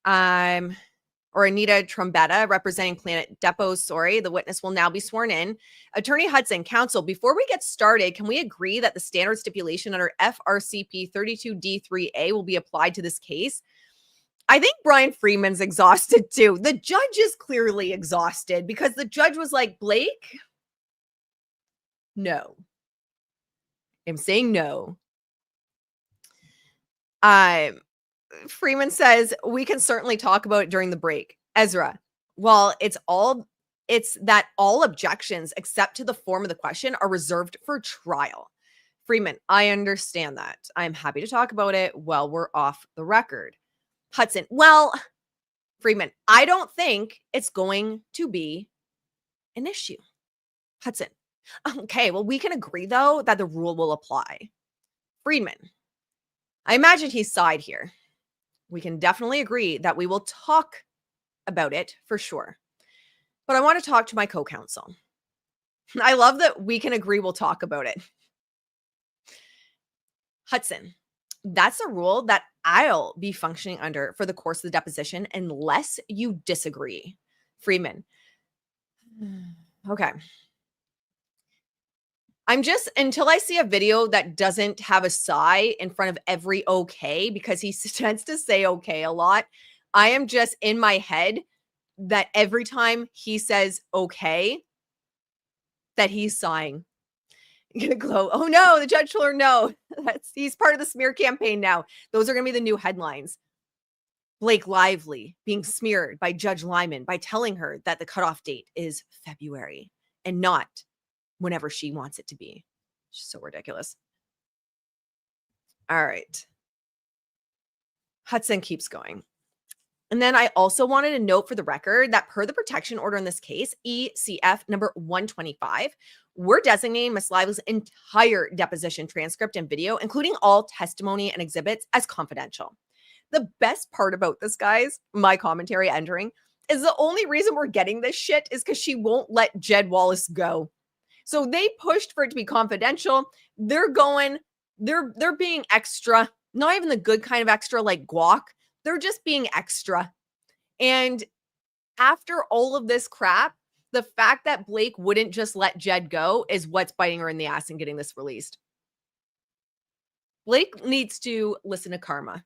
or Anita Trombetta, representing Planet Depots. Sorry, the witness will now be sworn in. Attorney Hudson, counsel, before we get started, can we agree that the standard stipulation under FRCP 32D3A will be applied to this case? I think Brian Freeman's exhausted too. The judge is clearly exhausted because the judge was like, Blake, no. I'm saying no. Freeman says, we can certainly talk about it during the break. Ezra, well, it's that all objections except to the form of the question are reserved for trial. Freeman, I understand that. I'm happy to talk about it while we're off the record. Hudson, well, Freeman, I don't think it's going to be an issue. Hudson, okay, well, we can agree, though, that the rule will apply. Freeman, I imagine he sighed here. We can definitely agree that we will talk about it for sure. But I want to talk to my co-counsel. I love that we can agree we'll talk about it. Hudson, that's a rule that I'll be functioning under for the course of the deposition unless you disagree. Freeman, okay. Until I see a video that doesn't have a sigh in front of every okay, because he tends to say okay a lot, I am just in my head that every time he says okay, that he's sighing. I'm gonna go, oh no, the judge told her no. He's part of the smear campaign now. Those are gonna be the new headlines. Blake Lively being smeared by Judge Liman by telling her that the cutoff date is February and not whenever she wants it to be. It's so ridiculous. All right. Hudson keeps going. And then I also wanted to note for the record that per the protection order in this case, ECF number 125, we're designating Ms. Lively's entire deposition transcript and video, including all testimony and exhibits, as confidential. The best part about this, guys, my commentary entering, is the only reason we're getting this shit is because she won't let Jed Wallace go. So they pushed for it to be confidential. They're being extra, not even the good kind of extra like guac. They're just being extra. And after all of this crap, the fact that Blake wouldn't just let Jed go is what's biting her in the ass and getting this released. Blake needs to listen to karma.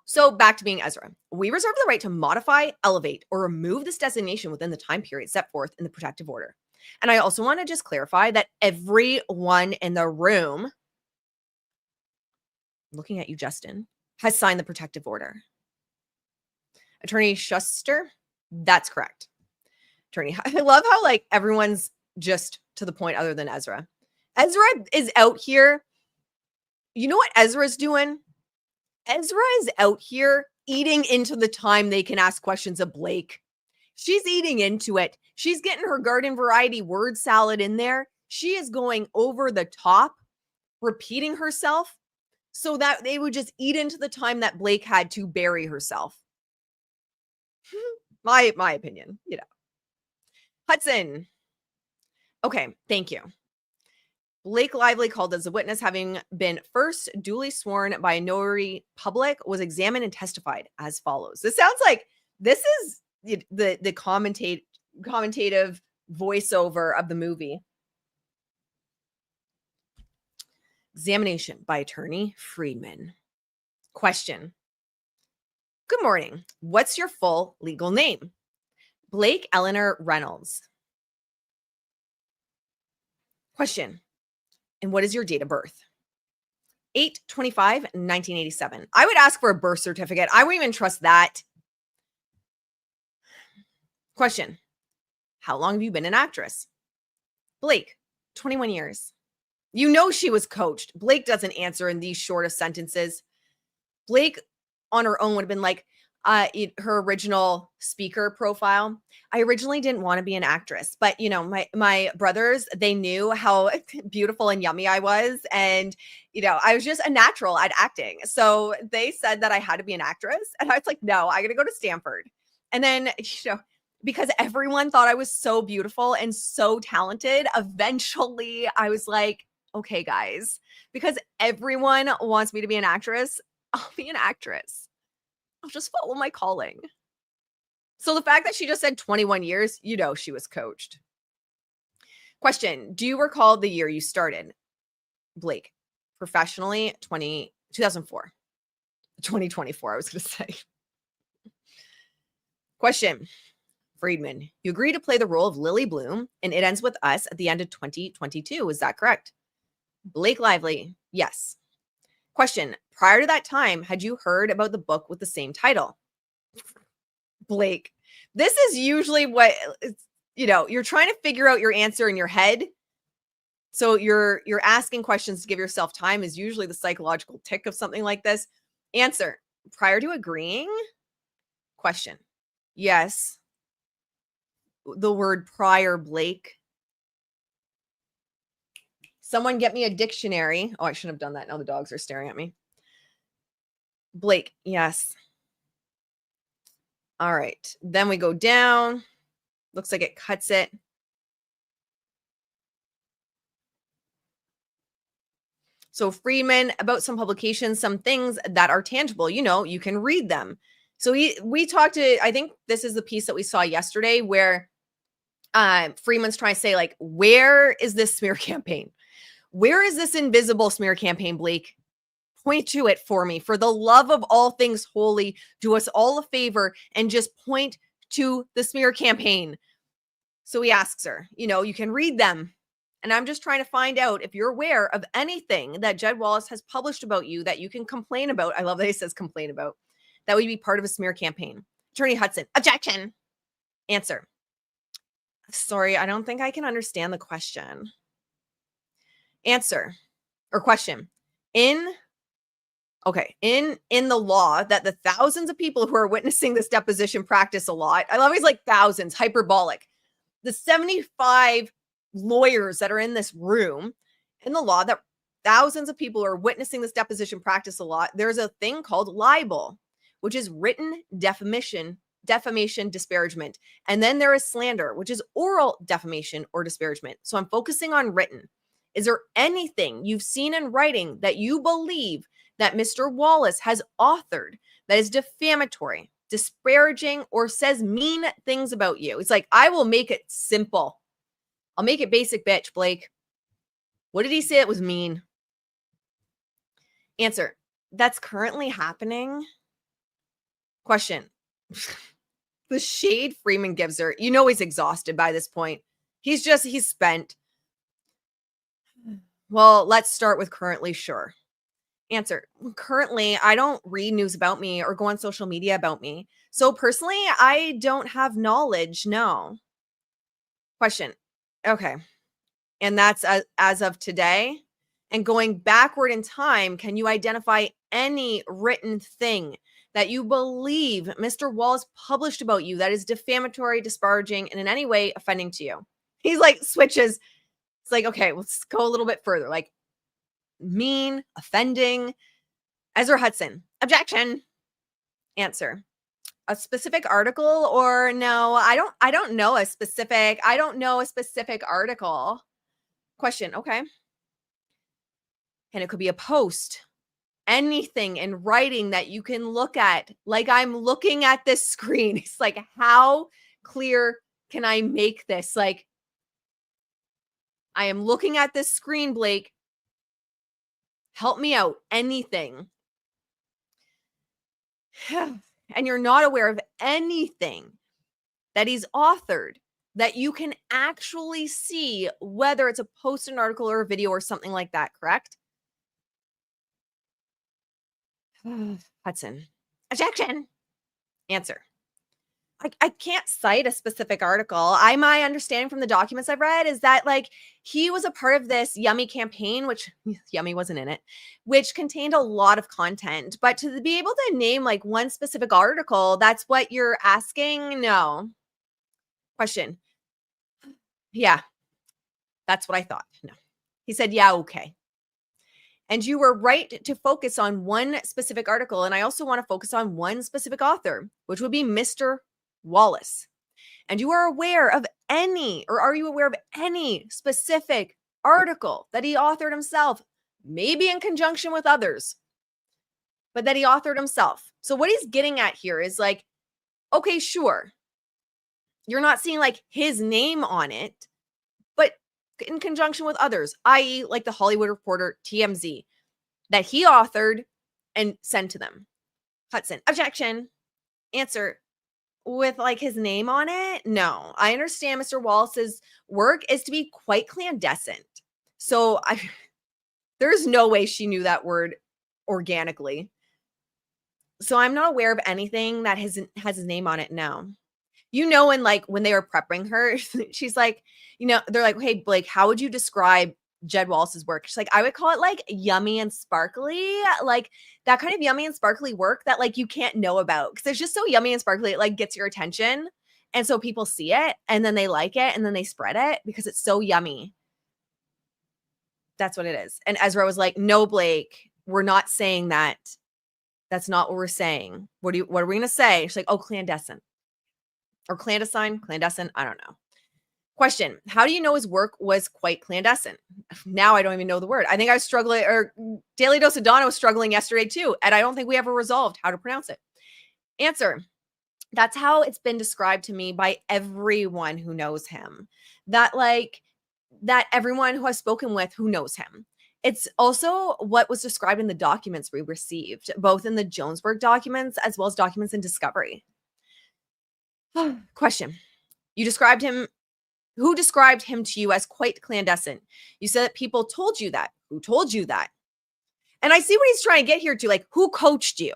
So back to being Ezra. We reserve the right to modify, elevate, or remove this designation within the time period set forth in the protective order. And I also want to just clarify that everyone in the room, looking at you, Justin, has signed the protective order. Attorney Schuster, that's correct. Attorney, I love how like everyone's just to the point other than Ezra. Ezra is out here. You know what Ezra's doing? Ezra is out here eating into the time they can ask questions of Blake. She's eating into it. She's getting her garden variety word salad in there. She is going over the top, repeating herself so that they would just eat into the time that Blake had to bury herself. My opinion, you know. Hudson. Okay, thank you. Blake Lively, called as a witness, having been first duly sworn by a notary public, was examined and testified as follows. This sounds like this is the commentative voiceover of the movie. Examination by Attorney Freeman. Question. Good morning. What's your full legal name? Blake Eleanor Reynolds. Question. And what is your date of birth? 8/25/1987. I would ask for a birth certificate. I wouldn't even trust that. Question. How long have you been an actress? Blake, 21 years. You know she was coached. Blake doesn't answer in these short of sentences. Blake on her own would have been like, her original speaker profile. I originally didn't want to be an actress, but you know, my brothers, they knew how beautiful and yummy I was. And, you know, I was just a natural at acting. So they said that I had to be an actress. And I was like, no, I got to go to Stanford. And then, you know, because everyone thought I was so beautiful and so talented, eventually I was like, okay, guys, because everyone wants me to be an actress, I'll be an actress. I'll just follow my calling. So the fact that she just said 21 years, you know she was coached. Question. Do you recall the year you started? Blake, professionally, 2004. 2024, I was going to say. Question. Friedman, you agree to play the role of Lily Bloom and It Ends With Us at the end of 2022. Is that correct? Blake Lively, yes. Question. Prior to that time, had you heard about the book with the same title? Blake, this is usually what, you know, you're trying to figure out your answer in your head. So you're asking questions to give yourself time is usually the psychological tick of something like this. Answer. Prior to agreeing? Question. Yes. The word prior, Blake. Someone get me a dictionary. Oh, I shouldn't have done that. Now the dogs are staring at me. Blake, yes. All right. Then we go down. Looks like it cuts it. So Friedman, about some publications, some things that are tangible, you know, you can read them. So we talked to, I think this is the piece that we saw yesterday where Friedman's trying to say, like, where is this smear campaign? Where is this invisible smear campaign, Blake? Point to it for me. For the love of all things holy, do us all a favor and just point to the smear campaign. So he asks her, you know, you can read them. And I'm just trying to find out if you're aware of anything that Jed Wallace has published about you that you can complain about. I love that he says complain about. That would be part of a smear campaign. Attorney Hudson, objection. Answer. Sorry, I don't think I can understand the question. Answer or question. In the law that the thousands of people who are witnessing this deposition practice a lot. I love he's like thousands, hyperbolic. The 75 lawyers that are in this room, in the law that thousands of people are witnessing this deposition practice a lot, there's a thing called libel, which is written defamation, disparagement. And then there is slander, which is oral defamation or disparagement. So I'm focusing on written. Is there anything you've seen in writing that you believe that Mr. Wallace has authored that is defamatory, disparaging, or says mean things about you? It's like, I will make it simple. I'll make it basic, bitch, Blake. What did he say it was mean? Answer. That's currently happening. Question. The shade Freeman gives her. You know he's exhausted by this point. He's spent. Well, let's start with currently, sure. Answer. Currently, I don't read news about me or go on social media about me. So personally, I don't have knowledge, no. Question. Okay. And that's as of today. And going backward in time, can you identify any written thing that you believe Mr. Wallace published about you that is defamatory, disparaging, and in any way offending to you? He's like switches. It's like, okay, let's go a little bit further. Like mean, offending. Ezra Hudson, objection. Answer. A specific article or no, I don't know a specific article. Question. Okay. And it could be a post, anything in writing that you can look at. Like I'm looking at this screen. It's like, how clear can I make this? Like I am looking at this screen, Blake. Help me out. Anything. And you're not aware of anything that he's authored that you can actually see, whether it's a post, an article, or a video or something like that, correct? Hudson. Objection. Answer. I can't cite a specific article. My understanding from the documents I've read is that like he was a part of this Yummy campaign, which Yummy wasn't in it, which contained a lot of content. But to be able to name like one specific article, that's what you're asking? No. Question. Yeah, that's what I thought. No. He said, yeah, okay. And you were right to focus on one specific article. And I also want to focus on one specific author, which would be Mr. Wallace. And you are aware of any, or are you aware of any specific article that he authored himself, maybe in conjunction with others, but that he authored himself? So what he's getting at here is like, okay, sure. You're not seeing like his name on it, but in conjunction with others, i.e. like the Hollywood Reporter, TMZ, that he authored and sent to them. Hudson. Objection. Answer. With like his name on it? No. I understand Mr. Wallace's work is to be quite clandestine. So there's no way she knew that word organically. So I'm not aware of anything that has his name on it. No. You know, and like when they were prepping her, she's like, you know, they're like, hey, Blake, how would you describe Jed Wallace's work? She's like, I would call it like yummy and sparkly, like that kind of yummy and sparkly work that like you can't know about because it's just so yummy and sparkly. It like gets your attention. And so people see it and then they like it and then they spread it because it's so yummy. That's what it is. And Ezra was like, no, Blake, we're not saying that. That's not what we're saying. What are we going to say? She's like, oh, clandestine. Or clandestine, I don't know. Question. How do you know his work was quite clandestine? Now I don't even know the word. I think I was struggling, or Daily Dose of Donna was struggling yesterday too. And I don't think we ever resolved how to pronounce it. Answer. That's how it's been described to me by everyone who knows him. That everyone who I've spoken with who knows him. It's also what was described in the documents we received, both in the Jonesburg documents as well as documents in Discovery. Question. You described him. Who described him to you as quite clandestine? You said that people told you that. Who told you that? And I see what he's trying to get here to. Like, who coached you?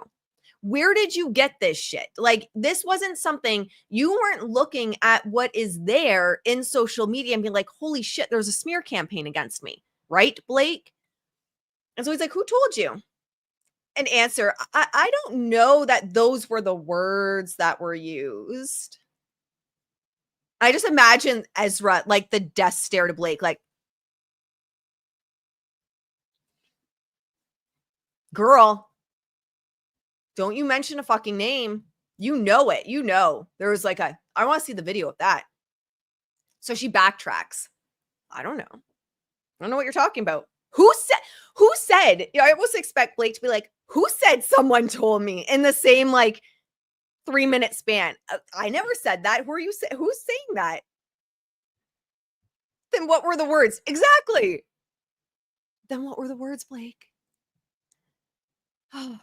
Where did you get this shit? Like, this wasn't something, you weren't looking at what is there in social media and being like, holy shit, there's a smear campaign against me. Right, Blake? And so he's like, who told you? An answer. I don't know that those were the words that were used. I just imagine Ezra, like the death stare to Blake, like, girl, don't you mention a fucking name. You know it. You know. There was like I want to see the video of that. So she backtracks. I don't know. I don't know what you're talking about. Who said, I almost expect Blake to be like, who said someone told me in the same like 3-minute span? I never said that. Who's saying that? Then what were the words? Exactly. Then what were the words, Blake? And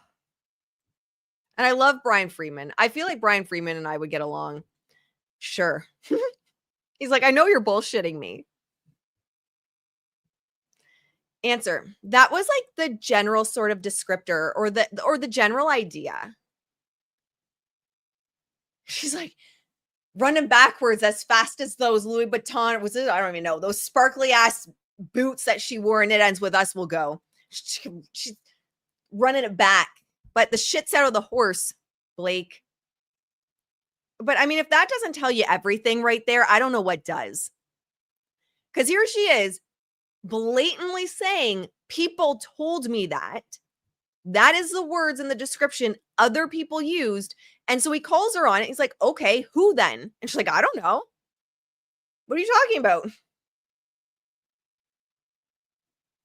I love Brian Freeman. I feel like Brian Freeman and I would get along. Sure. He's like, I know you're bullshitting me. Answer. That was like the general sort of descriptor or the general idea. She's like running backwards as fast as those Louis Vuitton, I don't even know, those sparkly ass boots that she wore, and it ends with us will go. She's running it back, but the shit's out of the horse, Blake. But I mean, if that doesn't tell you everything right there, I don't know what does. Because here she is blatantly saying, people told me that. That is the words in the description other people used. And so he calls her on it. He's like, okay, who then? And she's like, I don't know. What are you talking about?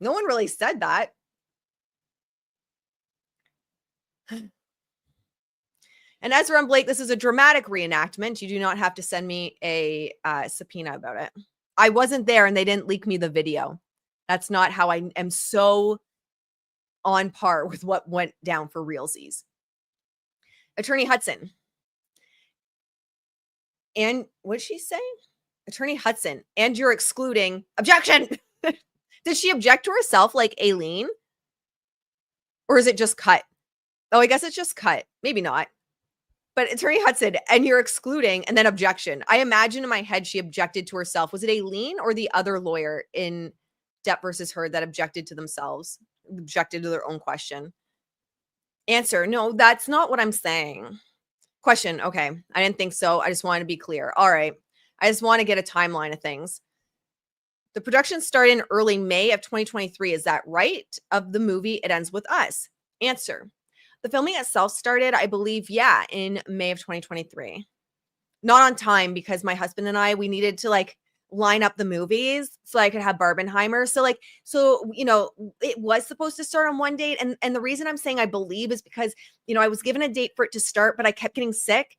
No one really said that. And Ezra and Blake, this is a dramatic reenactment. You do not have to send me a subpoena about it. I wasn't there and they didn't leak me the video. That's not how I am so on par with what went down for realsies. Attorney Hudson. And what's she saying? Attorney Hudson. And you're excluding. Objection. Did she object to herself like Aileen? Or is it just cut? Oh, I guess it's just cut. Maybe not. But Attorney Hudson, and you're excluding, and then objection. I imagine in my head she objected to herself. Was it Aileen or the other lawyer in Depp versus Heard that objected to themselves, objected to their own question? Answer, no, that's not what I'm saying. Question, okay, I didn't think so. I just wanted to be clear. All right, I just want to get a timeline of things. The production started in early May of 2023. Is that right? Of the movie It Ends With Us? Answer, the filming itself started, I believe, in May of 2023. Not on time because my husband and I, we needed to like line up the movies so I could have Barbenheimer. So, you know, it was supposed to start on one date. And the reason I'm saying I believe is because, you know, I was given a date for it to start, but I kept getting sick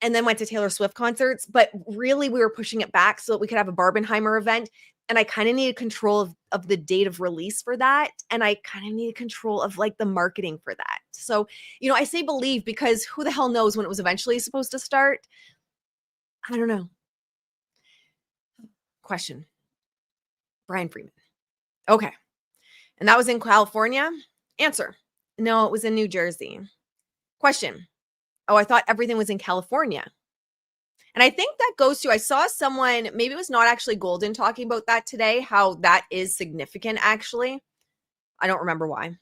and then went to Taylor Swift concerts. But really, we were pushing it back so that we could have a Barbenheimer event. And I kind of needed control of the date of release for that. And I kind of needed control of like the marketing for that. So, you know, I say believe because who the hell knows when it was eventually supposed to start? I don't know. Question. Brian Freeman. Okay. And that was in California? Answer. No, it was in New Jersey. Question. Oh, I thought everything was in California. And I think that goes to, I saw someone, maybe it was not actually Golden talking about that today, how that is significant actually. I don't remember why.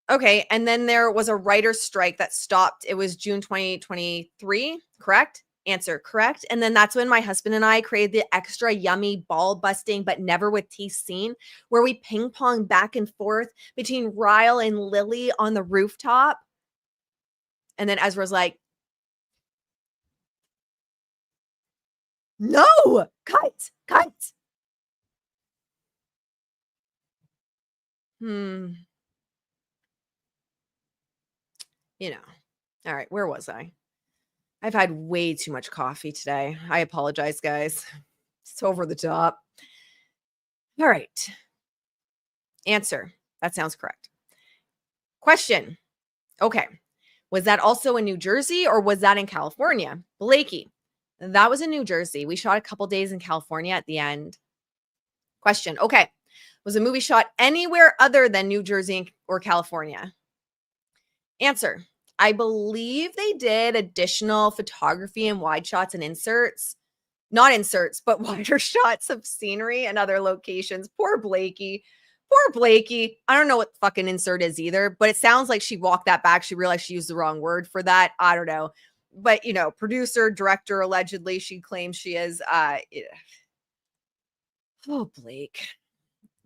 Okay. And then there was a writer's strike that stopped. It was June 2023, correct? Answer, correct. And then that's when my husband and I created the extra yummy ball busting, but never with teeth scene, where we ping pong back and forth between Ryle and Lily on the rooftop. And then Ezra's like, no, cut. You know, all right, where was I? I've had way too much coffee today. I apologize, guys. It's over the top. All right. Answer. That sounds correct. Question. Okay. Was that also in New Jersey or was that in California? Blakey. That was in New Jersey. We shot a couple days in California at the end. Question. Okay. Was the movie shot anywhere other than New Jersey or California? Answer. I believe they did additional photography and wide shots and inserts. Not inserts, but wider shots of scenery and other locations. Poor Blakey. Poor Blakey. I don't know what fucking insert is either, but it sounds like she walked that back. She realized she used the wrong word for that. I don't know. But, you know, producer, director, allegedly, she claims she is. Oh, Blake.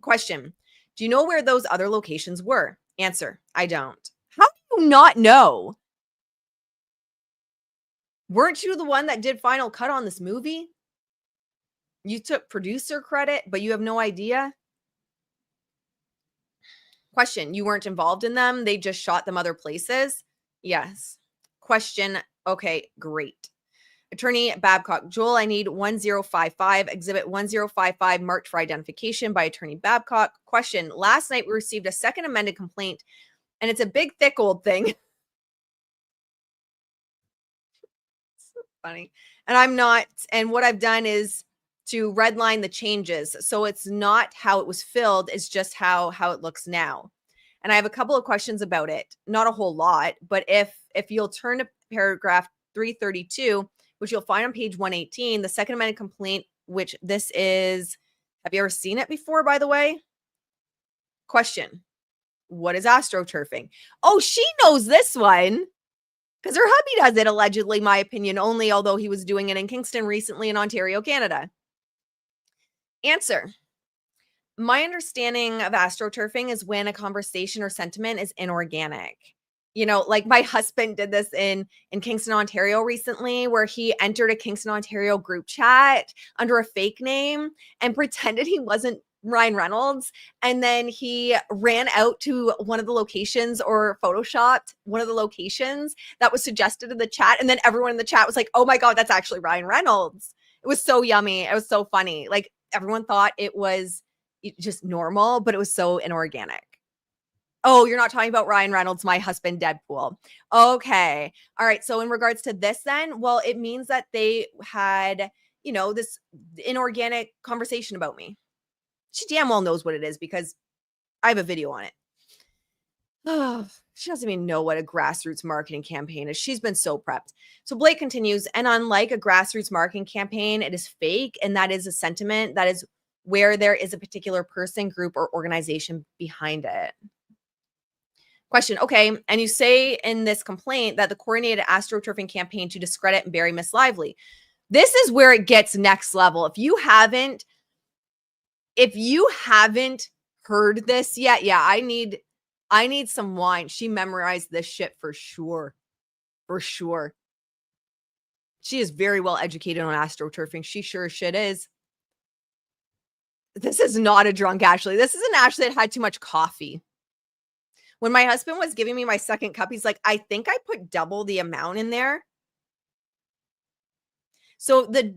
Question. Do you know where those other locations were? Answer. I don't. How do you not know? Weren't you the one that did final cut on this movie? You took producer credit, but you have no idea? Question. You weren't involved in them? They just shot them other places? Yes. Question. Okay, great. Attorney Babcock. Joel, I need 1055. Exhibit 1055 marked for identification by Attorney Babcock. Question. Last night we received a second amended complaint, and it's a big, thick old thing. So funny. And I'm not, and what I've done is to redline the changes. So it's not how it was filled, it's just how it looks now. And I have a couple of questions about it. Not a whole lot, but if you'll turn to paragraph 332, which you'll find on page 118, the second amended complaint, which this is, have you ever seen it before, by the way? Question. What is astroturfing? Oh, she knows this one because her hubby does it, allegedly, my opinion only, although he was doing it in Kingston recently in Ontario, Canada. Answer. My understanding of astroturfing is when a conversation or sentiment is inorganic. You know, like my husband did this in Kingston, Ontario recently, where he entered a Kingston, Ontario group chat under a fake name and pretended he wasn't Ryan Reynolds. And then he ran out to one of the locations or photoshopped one of the locations that was suggested in the chat. And then everyone in the chat was like, oh my God, that's actually Ryan Reynolds. It was so yummy. It was so funny. Like everyone thought it was just normal, but it was so inorganic. Oh, you're not talking about Ryan Reynolds, my husband, Deadpool. Okay. All right. So in regards to this then, well, it means that they had, you know, this inorganic conversation about me. She damn well knows what it is because I have a video on it. She doesn't even know what a grassroots marketing campaign is. She's been so prepped. So Blake continues, and unlike a grassroots marketing campaign, it is fake, and that is a sentiment that is where there is a particular person, group, or organization behind it. Question, okay, and you say in this complaint that the coordinated astroturfing campaign to discredit and bury Miss Lively. This is where it gets next level. If you haven't heard this yet, yeah, I need some wine. She memorized this shit for sure. For sure. She is very well educated on astroturfing. She sure as shit is. This is not a drunk Ashley. This is an Ashley that had too much coffee. When my husband was giving me my second cup, he's like, I think I put double the amount in there. So the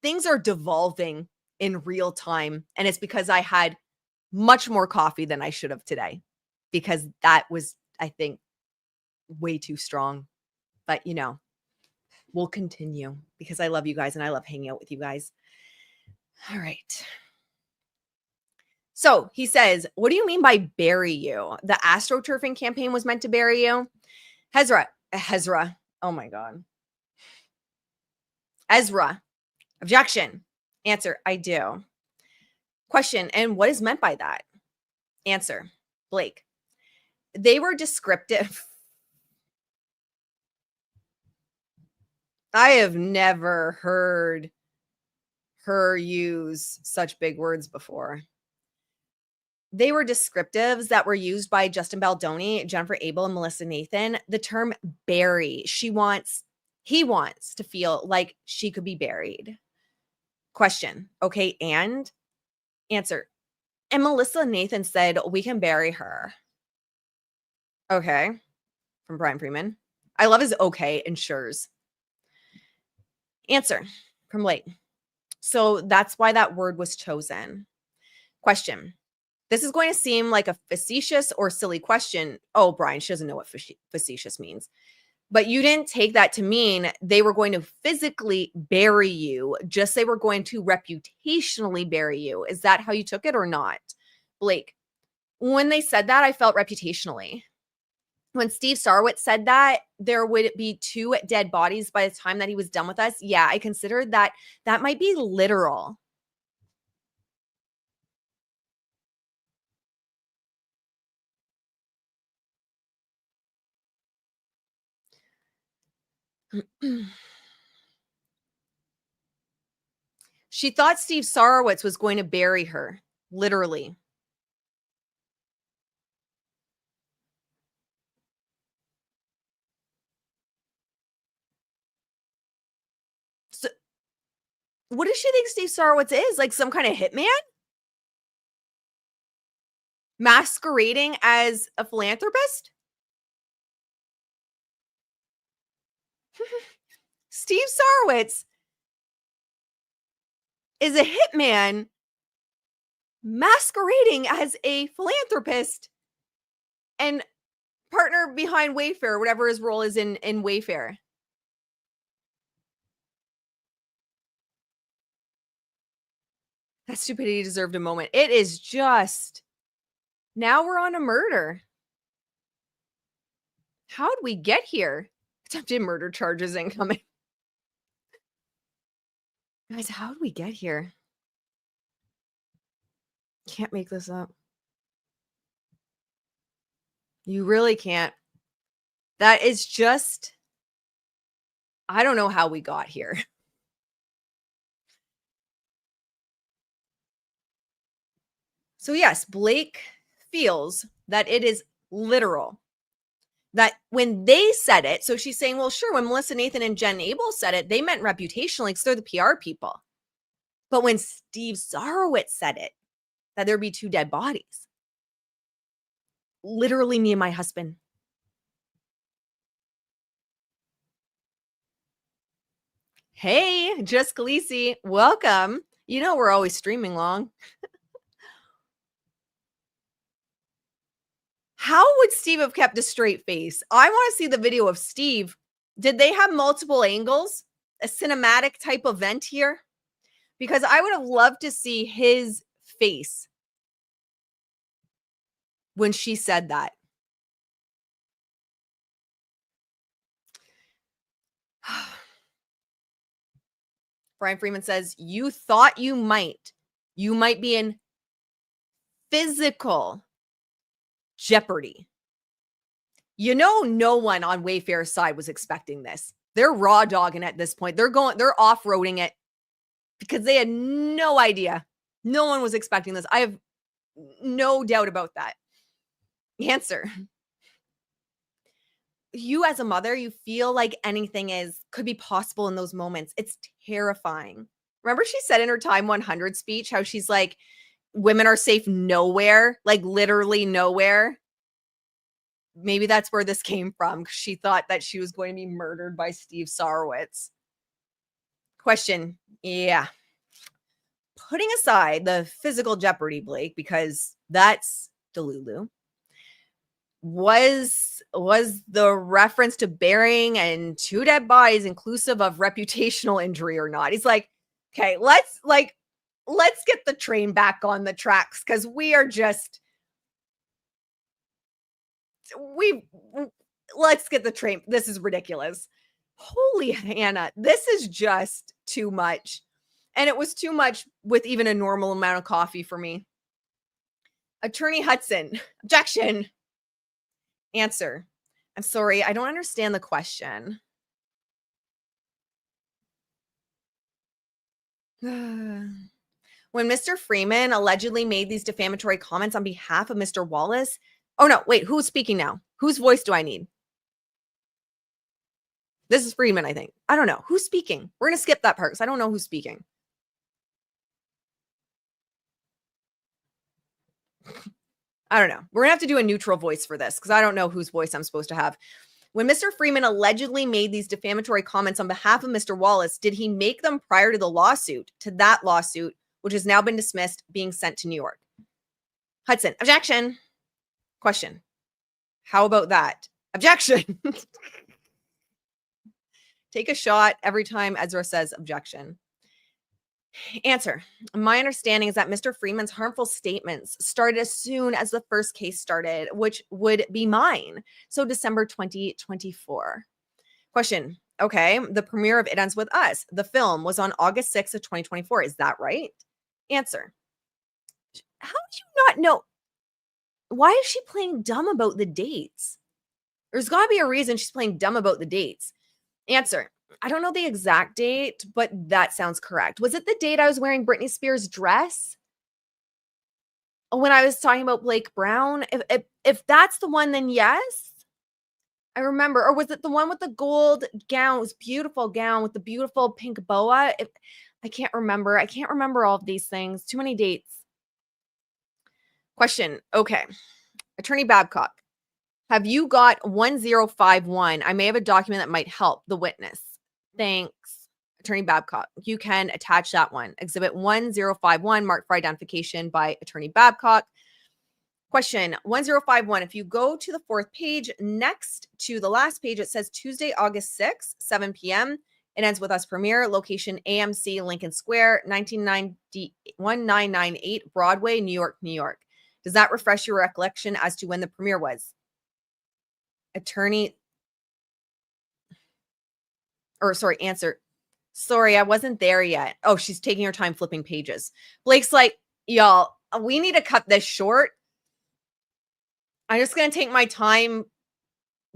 things are devolving in real time. And it's because I had much more coffee than I should have today, because that was, I think, way too strong. But, we'll continue because I love you guys and I love hanging out with you guys. All right. So he says, what do you mean by bury you? The astroturfing campaign was meant to bury you? Hezra. Oh my God. Ezra. Objection. Answer, I do. Question, and what is meant by that? Answer, Blake. They were descriptive. I have never heard her use such big words before. They were descriptives that were used by Justin Baldoni, Jennifer Abel, and Melissa Nathan. The term bury, he wants to feel like she could be buried. Question, okay, and? Answer, and Melissa Nathan said, we can bury her. Okay, from Brian Freeman. I love his okay, ensures. Answer, from Blake. So that's why that word was chosen. Question, this is going to seem like a facetious or silly question. Oh, Brian, she doesn't know what facetious means. But you didn't take that to mean they were going to physically bury you, just they were going to reputationally bury you. Is that how you took it or not? Blake, when they said that, I felt reputationally. When Steve Sarowitz said that there would be 2 dead bodies by the time that he was done with us, yeah, I considered that might be literal. She thought Steve Sarowitz was going to bury her, literally. So, what does she think Steve Sarowitz is? Like some kind of hitman? Masquerading as a philanthropist? Steve Sarowitz is a hitman masquerading as a philanthropist and partner behind Wayfair, whatever his role is in Wayfair. That stupidity deserved a moment. It is just, now we're on a murder. How'd we get here? Attempted murder charges incoming. Guys, how'd we get here? Can't make this up. You really can't. That is just, I don't know how we got here. So yes, Blake feels that it is literal. That when they said it, so she's saying, well, sure, when Melissa Nathan and Jen Abel said it, they meant reputationally because they're the PR people. But when Steve Sarowitz said it, that there'd be 2 dead bodies. Literally me and my husband. Hey, Just Khaleesi, welcome. You know we're always streaming long. How would Steve have kept a straight face? I want to see the video of Steve. Did they have multiple angles? A cinematic type event here? Because I would have loved to see his face. when she said that. Brian Freeman says, you thought you might be in physical jeopardy. You know, no one on Wayfair's side was expecting this. They're raw dogging at this point. They're off-roading it because they had no idea. No one was expecting this. I have no doubt about that. Answer. You as a mother, you feel like anything could be possible in those moments. It's terrifying. Remember she said in her Time 100 speech how she's like, women are safe nowhere, like literally nowhere. Maybe that's where this came from. She thought that she was going to be murdered by Steve Sarowitz. Question. Yeah. Putting aside the physical jeopardy, Blake, because that's Delulu, was the reference to burying and 2 dead bodies inclusive of reputational injury or not? He's like, okay, let's get the train back on the tracks because let's get the train. This is ridiculous. Holy Hannah, this is just too much. And it was too much with even a normal amount of coffee for me. Attorney Hudson, objection. Answer. I'm sorry, I don't understand the question. When Mr. Freeman allegedly made these defamatory comments on behalf of Mr. Wallace. Oh no, wait, who's speaking now? Whose voice do I need? This is Freeman, I think. I don't know. Who's speaking? We're going to skip that part because I don't know who's speaking. I don't know. We're going to have to do a neutral voice for this because I don't know whose voice I'm supposed to have. When Mr. Freeman allegedly made these defamatory comments on behalf of Mr. Wallace, did he make them prior to the lawsuit, which has now been dismissed, being sent to New York? Hudson, objection. Question. How about that? Objection. Take a shot every time Ezra says objection. Answer. My understanding is that Mr. Freeman's harmful statements started as soon as the first case started, which would be mine. So December 2024. Question. Okay. The premiere of It Ends With Us, the film, was on August 6th of 2024. Is that right? Answer. How did you not know? Why is she playing dumb about the dates? There's got to be a reason she's playing dumb about the dates. Answer. I don't know the exact date, but that sounds correct. Was it the date I was wearing Britney Spears' dress? When I was talking about Blake Brown? If that's the one, then yes. I remember. Or was it the one with the gold gown? It was a beautiful gown with the beautiful pink boa. I can't remember. I can't remember all of these things. Too many dates. Question. Okay. Attorney Babcock. Have you got 1051? I may have a document that might help the witness. Thanks. Attorney Babcock. You can attach that one. Exhibit 1051, marked for identification by Attorney Babcock. Question 1051. If you go to the 4th page, next to the last page, it says Tuesday, August 6th, 7 p.m. It Ends With Us premiere, location AMC Lincoln Square, 1998 Broadway, New York, New York. Does that refresh your recollection as to when the premiere was? Answer. Sorry, I wasn't there yet. Oh, she's taking her time flipping pages. Blake's like, y'all, we need to cut this short. I'm just going to take my time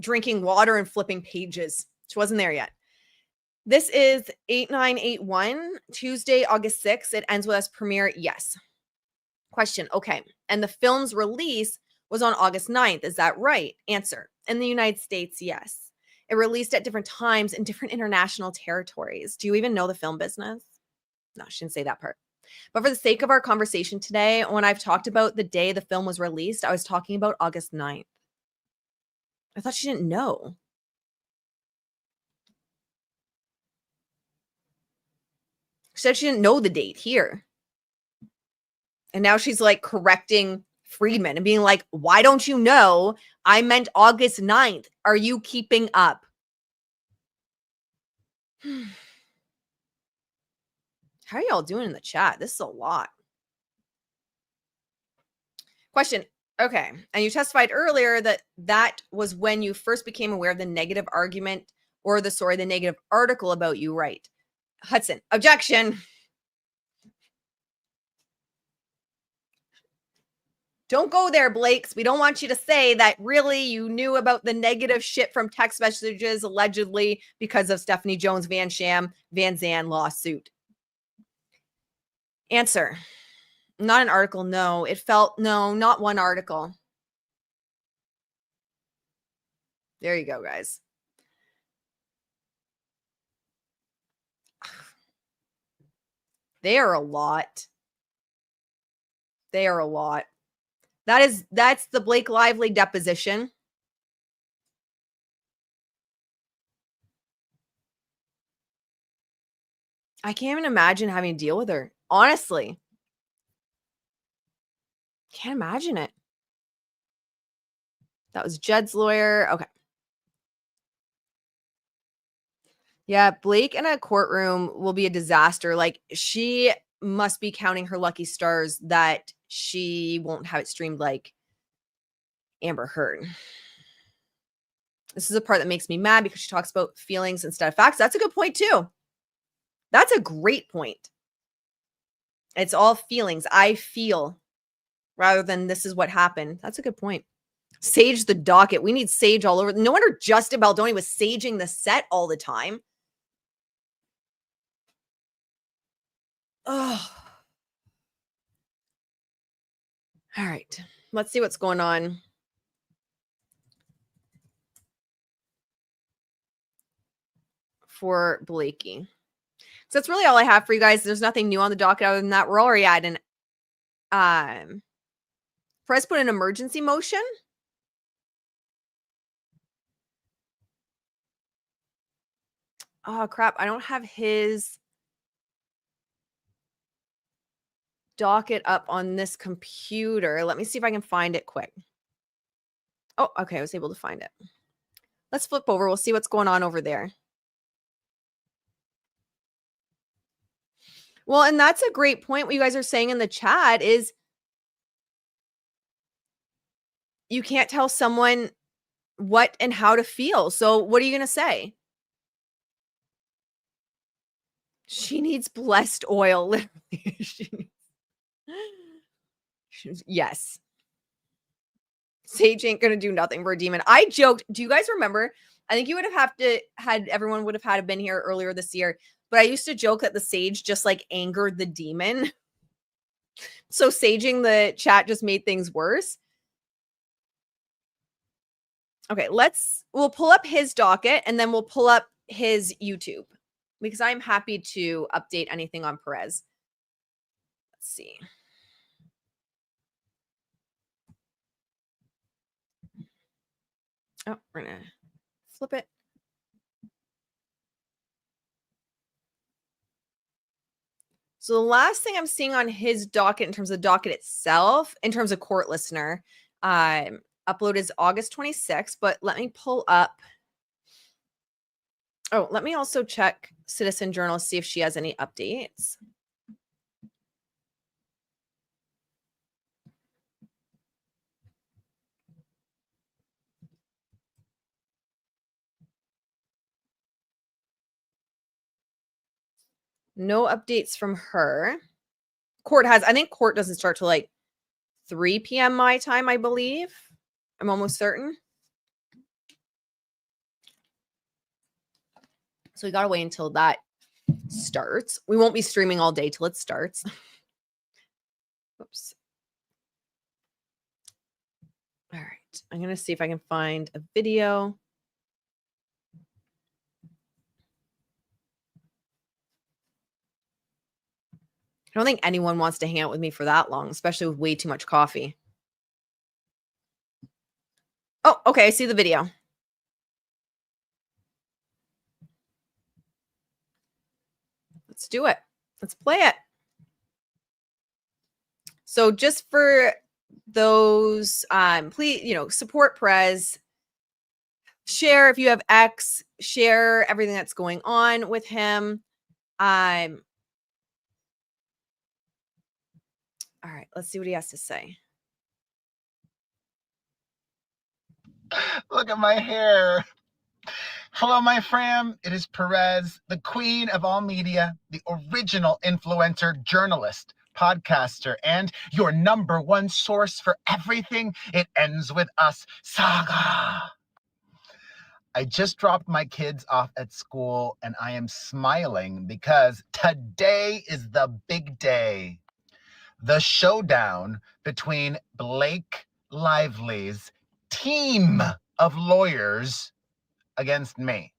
drinking water and flipping pages. She wasn't there yet. This is 8981, Tuesday, August 6th. It Ends With Us premiere. Yes. Question. Okay. And the film's release was on August 9th. Is that right? Answer. In the United States, yes. It released at different times in different international territories. Do you even know the film business? No, she didn't say that part. But for the sake of our conversation today, when I've talked about the day the film was released, I was talking about August 9th. I thought she didn't know. She said she didn't know the date here. And now she's like correcting Friedman and being like, why don't you know? I meant August 9th. Are you keeping up? How are y'all doing in the chat? This is a lot. Question. Okay. And you testified earlier that that was when you first became aware of the negative argument or the negative article about you, right? Hudson, objection. Don't go there, Blakes. We don't want you to say that really you knew about the negative shit from text messages allegedly because of Stephanie Jones Van Zandt lawsuit. Answer. Not an article, no. No, not one article. There you go, guys. They are a lot. They are a lot. That's the Blake Lively deposition. I can't even imagine having to deal with her. Honestly. Can't imagine it. That was Jed's lawyer. Okay. Yeah, Blake in a courtroom will be a disaster. Like, she must be counting her lucky stars that she won't have it streamed like Amber Heard. This is the part that makes me mad because she talks about feelings instead of facts. That's a good point too. That's a great point. It's all feelings. I feel rather than this is what happened. That's a good point. Sage the docket. We need Sage all over. No wonder Justin Baldoni was saging the set all the time. Oh. All right. Let's see what's going on. For Blakey. So that's really all I have for you guys. There's nothing new on the docket other than that. We're already at an Perez put an emergency motion. Oh crap. I don't have his docket up on this computer. Let me see if I can find it quick. Oh, okay. I was able to find it. Let's flip over. We'll see what's going on over there. Well, and that's a great point. What you guys are saying in the chat is you can't tell someone what and how to feel. So what are you going to say? She needs blessed oil. Literally. Yes. Sage ain't going to do nothing for a demon. I joked. Do you guys remember? I think you would have everyone would have had been here earlier this year. But I used to joke that the sage just like angered the demon. So saging the chat just made things worse. Okay, we'll pull up his docket and then we'll pull up his YouTube because I'm happy to update anything on Perez. Let's see. Oh, we're going to flip it. So the last thing I'm seeing on his docket in terms of the docket itself, in terms of court listener, upload is August 26th, but let me pull up. Oh, let me also check Citizen Journal, see if she has any updates. No updates from her. I think court doesn't start till like 3 p.m. my time, I believe. I'm almost certain. So we got to wait until that starts. We won't be streaming all day till it starts. Oops. All right. I'm going to see if I can find a video. I don't think anyone wants to hang out with me for that long, especially with way too much coffee. Oh, okay. I see the video. Let's do it. Let's play it. So just for those, please, support Perez. Share if you have X. Share everything that's going on with him. All right, let's see what he has to say. Look at my hair. Hello, my fam. It is Perez, the queen of all media, the original influencer, journalist, podcaster, and your number one source for everything It Ends With Us saga. I just dropped my kids off at school and I am smiling because today is the big day. The showdown between Blake Lively's team of lawyers against me.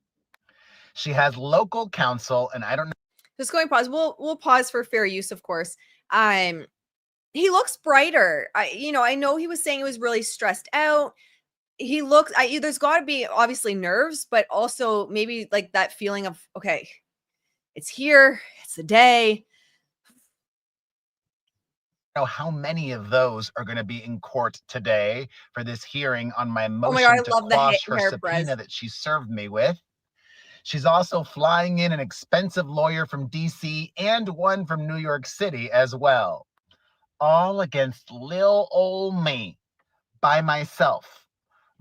She has local counsel, and I don't know. Just going pause. We'll pause for fair use, of course. He looks brighter. I know he was saying he was really stressed out. He looks. There's got to be obviously nerves, but also maybe like that feeling of okay, it's here. It's the day. Know how many of those are going to be in court today for this hearing on my motion Oh my God, I to love the quash her hair, subpoena Perez. that she served me with. She's also flying in an expensive lawyer from DC and one from New York City as well. All against lil ol' me by myself,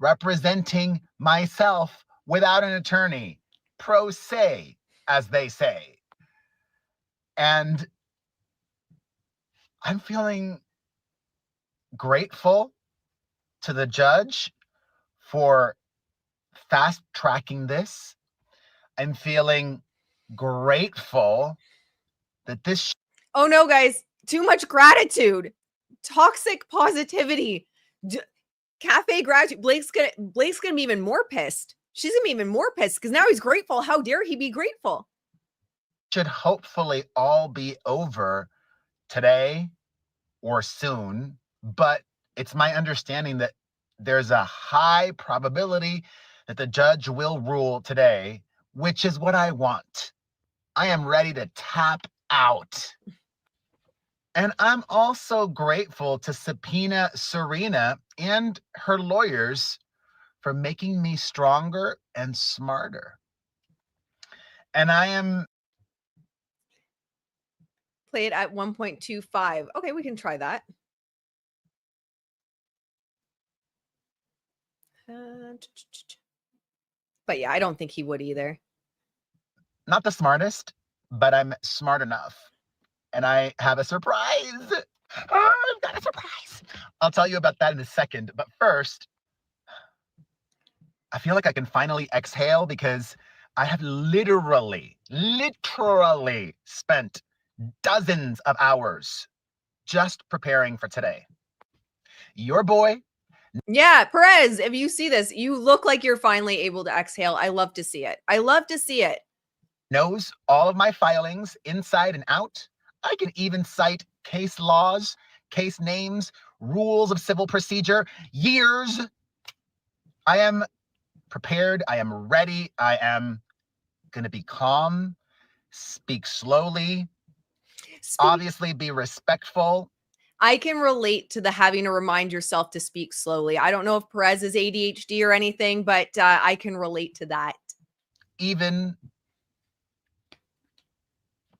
representing myself without an attorney, pro se, as they say. And I'm feeling grateful to the judge for fast tracking this. I'm feeling grateful that this. Oh no, guys, too much gratitude, toxic positivity, cafe gratitude. Blake's gonna be even more pissed. She's gonna be even more pissed because now he's grateful. How dare he be grateful? Should hopefully all be over today or soon, but it's my understanding that there's a high probability that the judge will rule today, which is what I want. I am ready to tap out. And I'm also grateful to subpoena Serena and her lawyers for making me stronger and smarter. And I am. Play it at 1.25. Okay, we can try that. But yeah, I don't think he would either. Not the smartest, but I'm smart enough. And I have a surprise. Oh, I've got a surprise. I'll tell you about that in a second. But first, I feel like I can finally exhale because I have literally spent dozens of hours just preparing for today. Your boy. Yeah, Perez, if you see this, you look like you're finally able to exhale. I love to see it. I love to see it. Knows all of my filings inside and out. I can even cite case laws, case names, rules of civil procedure, years. I am prepared. I am ready. I am going to be calm, speak slowly, obviously be respectful. I can relate to the having to remind yourself to speak slowly. I don't know if Perez is ADHD or anything, but I can relate to that. Even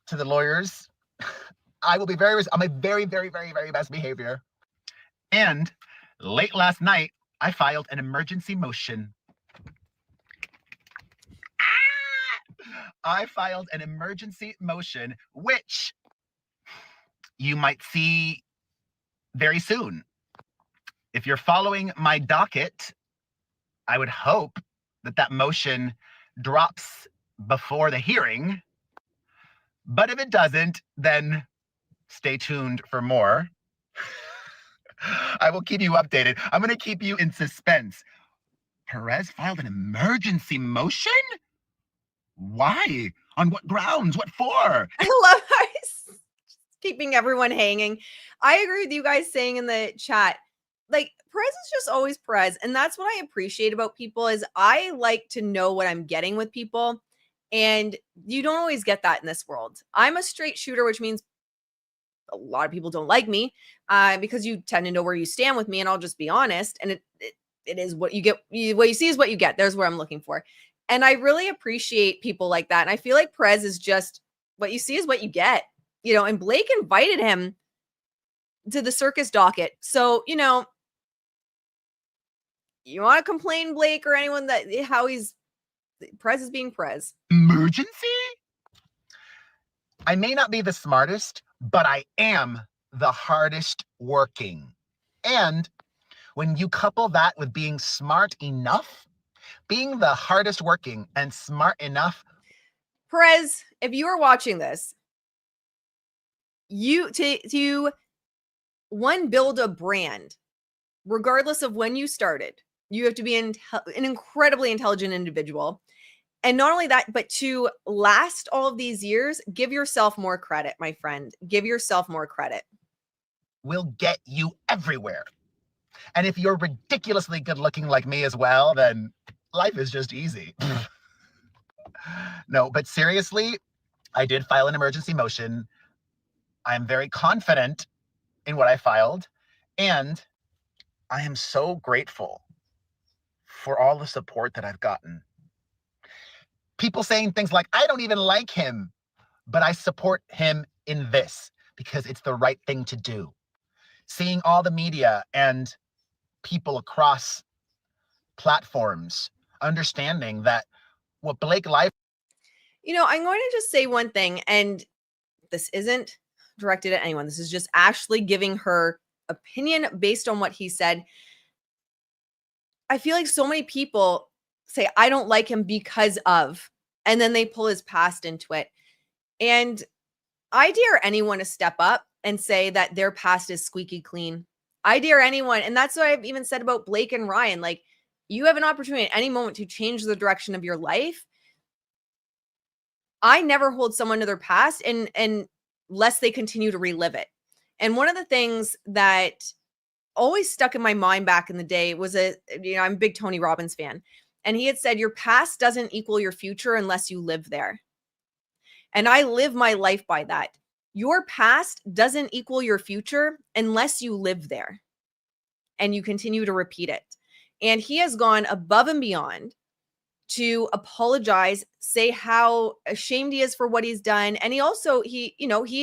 to the lawyers, I will be on my very, very, very, very best behavior. And late last night, I filed an emergency motion. I filed an emergency motion, which you might see very soon. If you're following my docket, I would hope that motion drops before the hearing. But if it doesn't, then stay tuned for more. I will keep you updated. I'm going to keep you in suspense. Perez filed an emergency motion? Why? On what grounds? What for? I love how he's keeping everyone hanging. I agree with you guys saying in the chat, like, Perez is just always Perez. And that's what I appreciate about people is I like to know what I'm getting with people. And you don't always get that in this world. I'm a straight shooter, which means a lot of people don't like me because you tend to know where you stand with me. And I'll just be honest. And it is what you get. What you see is what you get. There's what I'm looking for. And I really appreciate people like that. And I feel like Perez is just what you see is what you get, and Blake invited him to the circus docket. So, You want to complain, Blake, or anyone that how Perez is being Perez? Emergency? I may not be the smartest, but I am the hardest working. And when you couple that with being smart enough, being the hardest working and smart enough. Perez, if you are watching this, you to one, build a brand, regardless of when you started, you have to be an incredibly intelligent individual. And not only that, but to last all of these years, give yourself more credit, my friend. Give yourself more credit. Will get you everywhere. And if you're ridiculously good looking like me as well, then life is just easy. No, but seriously, I did file an emergency motion. I'm very confident in what I filed. And I am so grateful for all the support that I've gotten. People saying things like, I don't even like him, but I support him in this because it's the right thing to do. Seeing all the media and people across platforms understanding that what Blake Life. You know, I'm going to just say one thing, and this isn't directed at anyone. This is just Ashley giving her opinion based on what he said. I feel like so many people say, I don't like him because of, and then they pull his past into it. And I dare anyone to step up and say that their past is squeaky clean. I dare anyone. And that's what I've even said about Blake and Ryan. Like, you have an opportunity at any moment to change the direction of your life. I never hold someone to their past and unless they continue to relive it. And one of the things that always stuck in my mind back in the day was I'm a big Tony Robbins fan. And he had said, your past doesn't equal your future unless you live there. And I live my life by that. Your past doesn't equal your future unless you live there and you continue to repeat it. And he has gone above and beyond to apologize, say how ashamed he is for what he's done. And he also, he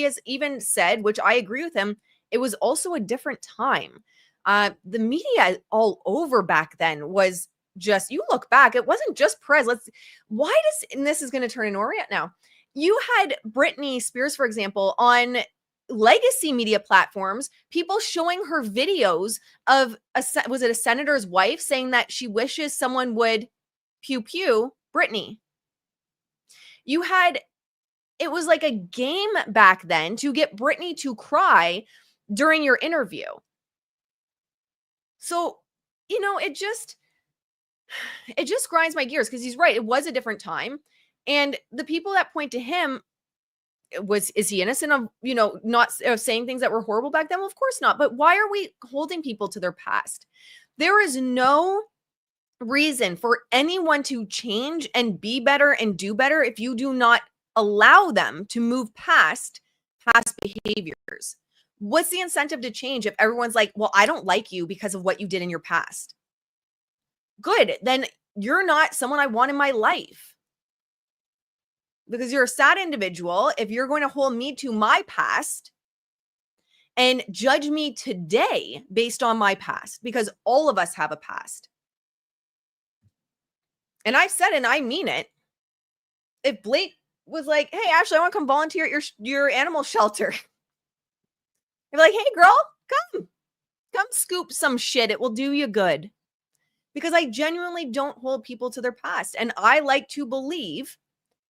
has even said, which I agree with him, it was also a different time. The media all over back then was just, you look back, it wasn't just Perez. And this is going to turn in Orient now. You had Britney Spears, for example, on legacy media platforms, people showing her videos of, was it a senator's wife saying that she wishes someone would pew pew Britney. It was like a game back then to get Britney to cry during your interview. So, it just grinds my gears because he's right. It was a different time. And the people that point to him, is he innocent of, not saying things that were horrible back then? Well, of course not. But why are we holding people to their past? There is no reason for anyone to change and be better and do better if you do not allow them to move past behaviors. What's the incentive to change if everyone's like, well, I don't like you because of what you did in your past? Good. Then you're not someone I want in my life. Because you're a sad individual if you're going to hold me to my past and judge me today based on my past, because all of us have a past. And I've said, and I mean it, if Blake was like, hey, Ashley, I want to come volunteer at your animal shelter. You're like, hey, girl, come scoop some shit. It will do you good. Because I genuinely don't hold people to their past. And I like to believe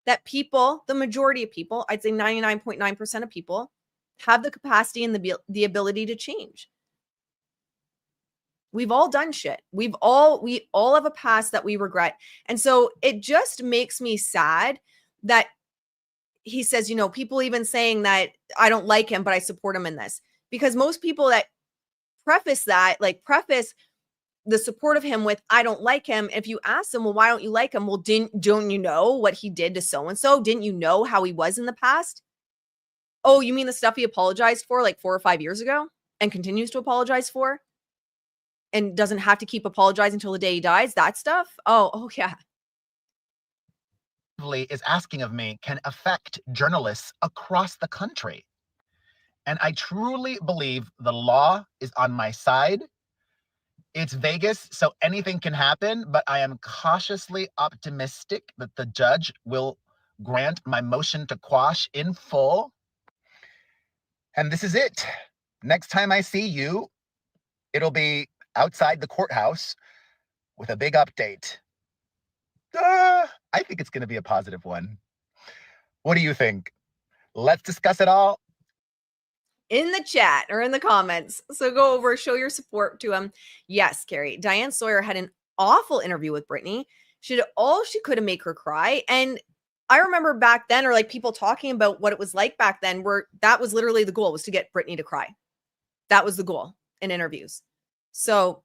that people, the majority of people, I'd say 99.9% of people, have the capacity and the ability to change. We've all done shit. We all have a past that we regret. And so it just makes me sad that he says, people even saying that I don't like him, but I support him in this. Because most people that preface the support of him with, I don't like him. If you ask them, well, why don't you like him? Well, don't you know what he did to so-and-so? Didn't you know how he was in the past? Oh, you mean the stuff he apologized for like 4 or 5 years ago and continues to apologize for? And doesn't have to keep apologizing until the day he dies? That stuff? Oh yeah. Is asking of me can affect journalists across the country. And I truly believe the law is on my side. It's Vegas, so anything can happen, but I am cautiously optimistic that the judge will grant my motion to quash in full. And this is it. Next time I see you, it'll be outside the courthouse with a big update. I think it's going to be a positive one. What do you think? Let's discuss it all in the chat or in the comments. So go over, show your support to him. Yes, Carrie. Diane Sawyer had an awful interview with Britney. She did all she could to make her cry. And I remember back then, or like people talking about what it was like back then, where that was literally the goal, was to get Britney to cry. That was the goal in interviews. So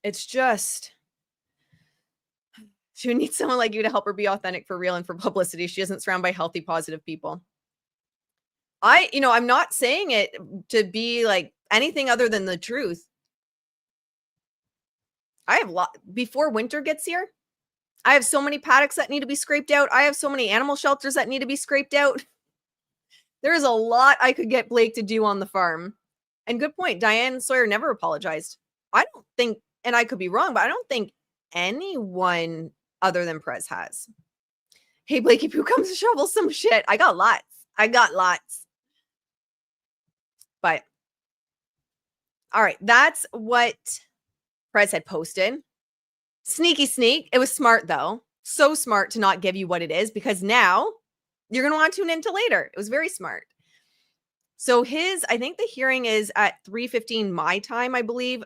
it's just, she would need someone like you to help her be authentic for real and for publicity. She isn't surrounded by healthy, positive people. I'm not saying it to be like anything other than the truth. I have before winter gets here, I have so many paddocks that need to be scraped out. I have so many animal shelters that need to be scraped out. There is a lot I could get Blake to do on the farm. And good point. Diane Sawyer never apologized. I don't think, and I could be wrong, but I don't think anyone other than Perez has. Hey, Blakey Poo comes to shovel some shit. I got lots. But all right, that's what Perez had posted. Sneaky sneak. It was smart though. So smart to not give you what it is, because now you're going to want to tune into later. It was very smart. So I think the hearing is at 3:15 my time, I believe.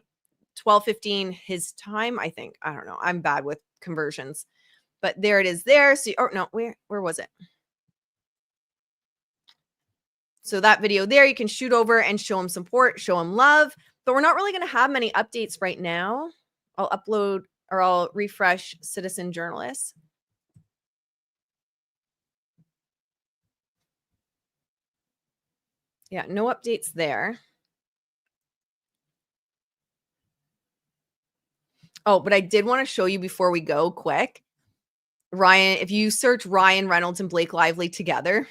12:15 his time, I think. I don't know. I'm bad with conversions. But there it is there. So, where was it? So that video there, you can shoot over and show him support, show him love. But we're not really going to have many updates right now. I'll refresh Citizen Journalists. Yeah, no updates there. Oh, but I did want to show you before we go quick. Ryan, if you search Ryan Reynolds and Blake Lively together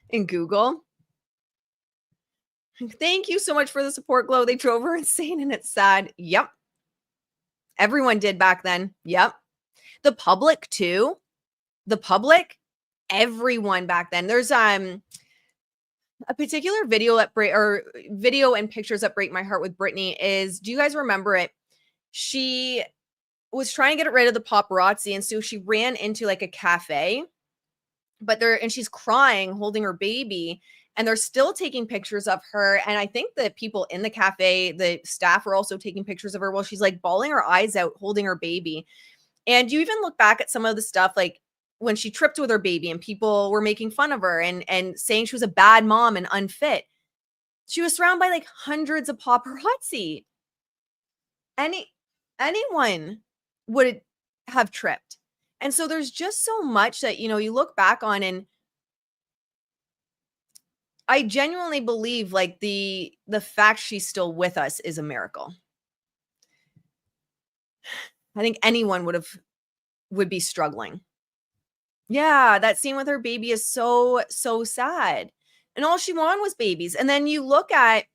in Google. Thank you so much for the support, Glow. They drove her insane and it's sad. Yep. Everyone did back then. Yep. The public too. Everyone back then. There's a particular video video and pictures that break my heart with Britney is, do you guys remember it? She was trying to get rid of the paparazzi, and so she ran into like a cafe, and she's crying, holding her baby, and they're still taking pictures of her. And I think the people in the cafe, the staff, are also taking pictures of her while she's like bawling her eyes out, holding her baby. And you even look back at some of the stuff, like when she tripped with her baby and people were making fun of her and saying she was a bad mom and unfit. She was surrounded by like hundreds of paparazzi. Anyone would have tripped. And so there's just so much that, you look back on, and I genuinely believe like the fact she's still with us is a miracle. I think anyone would be struggling. Yeah, that scene with her baby is so, so sad. And all she wanted was babies. And then you look at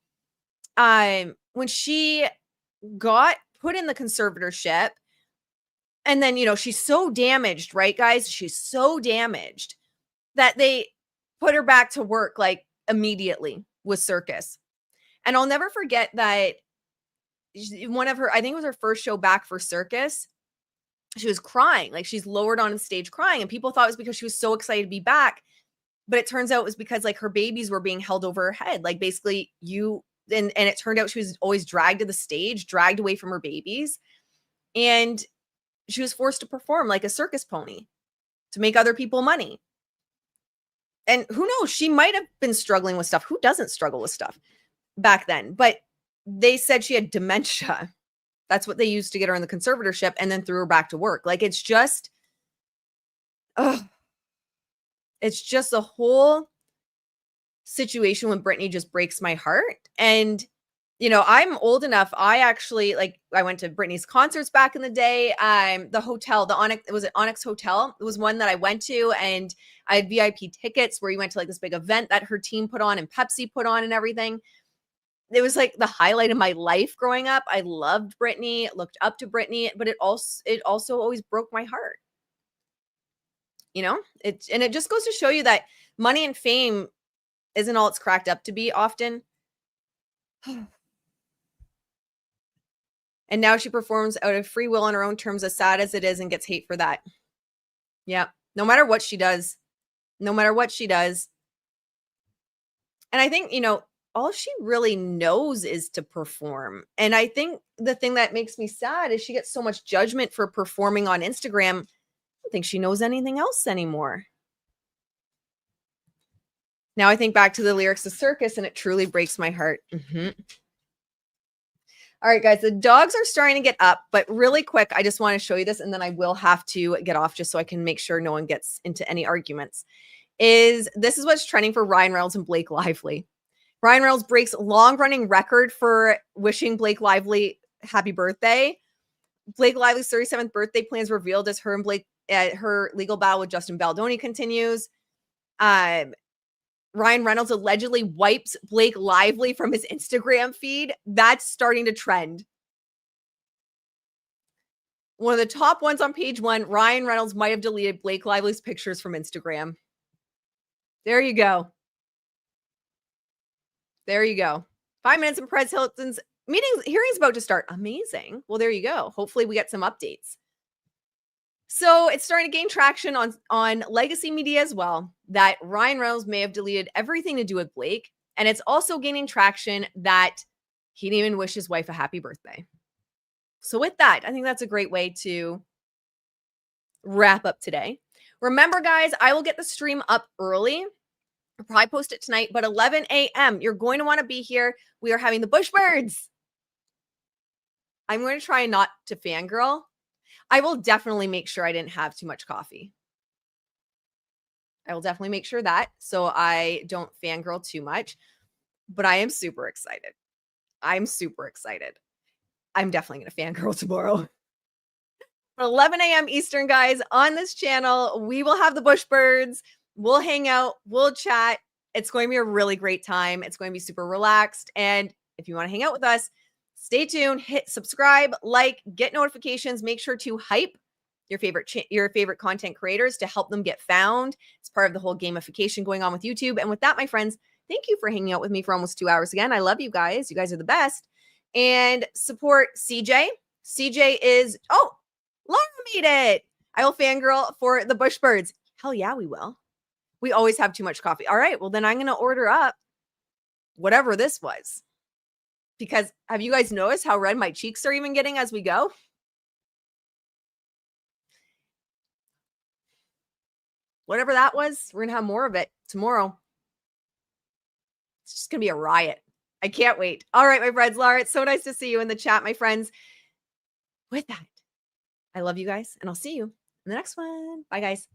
when she got put in the conservatorship, and then, she's so damaged, right, guys? She's so damaged that they put her back to work like immediately with circus. And I'll never forget that one of her, I think it was her first show back for circus, she was crying, like she's lowered on stage crying, and people thought it was because she was so excited to be back. But it turns out it was because like her babies were being held over her head. Like basically and it turned out she was always dragged to the stage, dragged away from her babies. And she was forced to perform like a circus pony to make other people money. And who knows, she might have been struggling with stuff. Who doesn't struggle with stuff back then? But they said she had dementia. That's what they used to get her in the conservatorship, and then threw her back to work. Like, it's just, it's just the whole situation with Britney just breaks my heart. And, I'm old enough. I actually, I went to Britney's concerts back in the day. The hotel, Onyx Hotel? It was one that I went to, and I had VIP tickets where you went to like this big event that her team put on and Pepsi put on and everything. it was like the highlight of my life growing up. I loved Britney, looked up to Britney, but it also always broke my heart. You know, and it just goes to show you that money and fame isn't all it's cracked up to be often. And now she performs out of free will on her own terms, as sad as it is, and gets hate for that. Yeah. No matter what she does. No matter what she does. And I think, you know, all she really knows is to perform. And I think the thing that makes me sad is she gets so much judgment for performing on Instagram. I don't think she knows anything else anymore. Now I think back to the lyrics of Circus and it truly breaks my heart. All right, guys, the dogs are starting to get up, but really quick, I just want to show you this, and then I will have to get off just so I can make sure no one gets into any arguments. This is what's trending for Ryan Reynolds and Blake Lively. Ryan Reynolds breaks long-running record for wishing Blake Lively happy birthday. Blake Lively's 37th birthday plans revealed as her and Blake, her legal battle with Justin Baldoni continues. Ryan Reynolds allegedly wipes Blake Lively from his Instagram feed. That's starting to trend. One of the top ones on page 1, Ryan Reynolds might have deleted Blake Lively's pictures from Instagram. There you go. There you go. 5 minutes in Perez Hilton's hearing's about to start. Amazing. Well, there you go. Hopefully we get some updates. So it's starting to gain traction on legacy media as well, that Ryan Reynolds may have deleted everything to do with Blake. And it's also gaining traction that he didn't even wish his wife a happy birthday. So with that, I think that's a great way to wrap up today. Remember, guys, I will get the stream up early. I'll probably post it tonight, but 11 a.m. You're going to want to be here. We are having the Bushbirds. I'm going to try not to fangirl. I will definitely make sure I didn't have too much coffee. I will definitely make sure that so I don't fangirl too much. But I am super excited. I'm super excited. I'm definitely going to fangirl tomorrow. 11 a.m. Eastern, guys, on this channel, we will have the Bushbirds. We'll hang out. We'll chat. It's going to be a really great time. It's going to be super relaxed. And if you want to hang out with us, stay tuned, hit subscribe, like, get notifications. Make sure to hype your favorite content creators to help them get found. It's part of the whole gamification going on with YouTube. And with that, my friends, thank you for hanging out with me for almost 2 hours again. I love you guys. You guys are the best. And support CJ. CJ is, Laura made it. I will fangirl for the Bushbirds. Hell yeah, we will. We always have too much coffee. All right, well, then I'm going to order up whatever this was. Because have you guys noticed how red my cheeks are even getting as we go? Whatever that was, we're going to have more of it tomorrow. It's just going to be a riot. I can't wait. All right, my friends. Laura, it's so nice to see you in the chat, my friends. With that, I love you guys, and I'll see you in the next one. Bye, guys.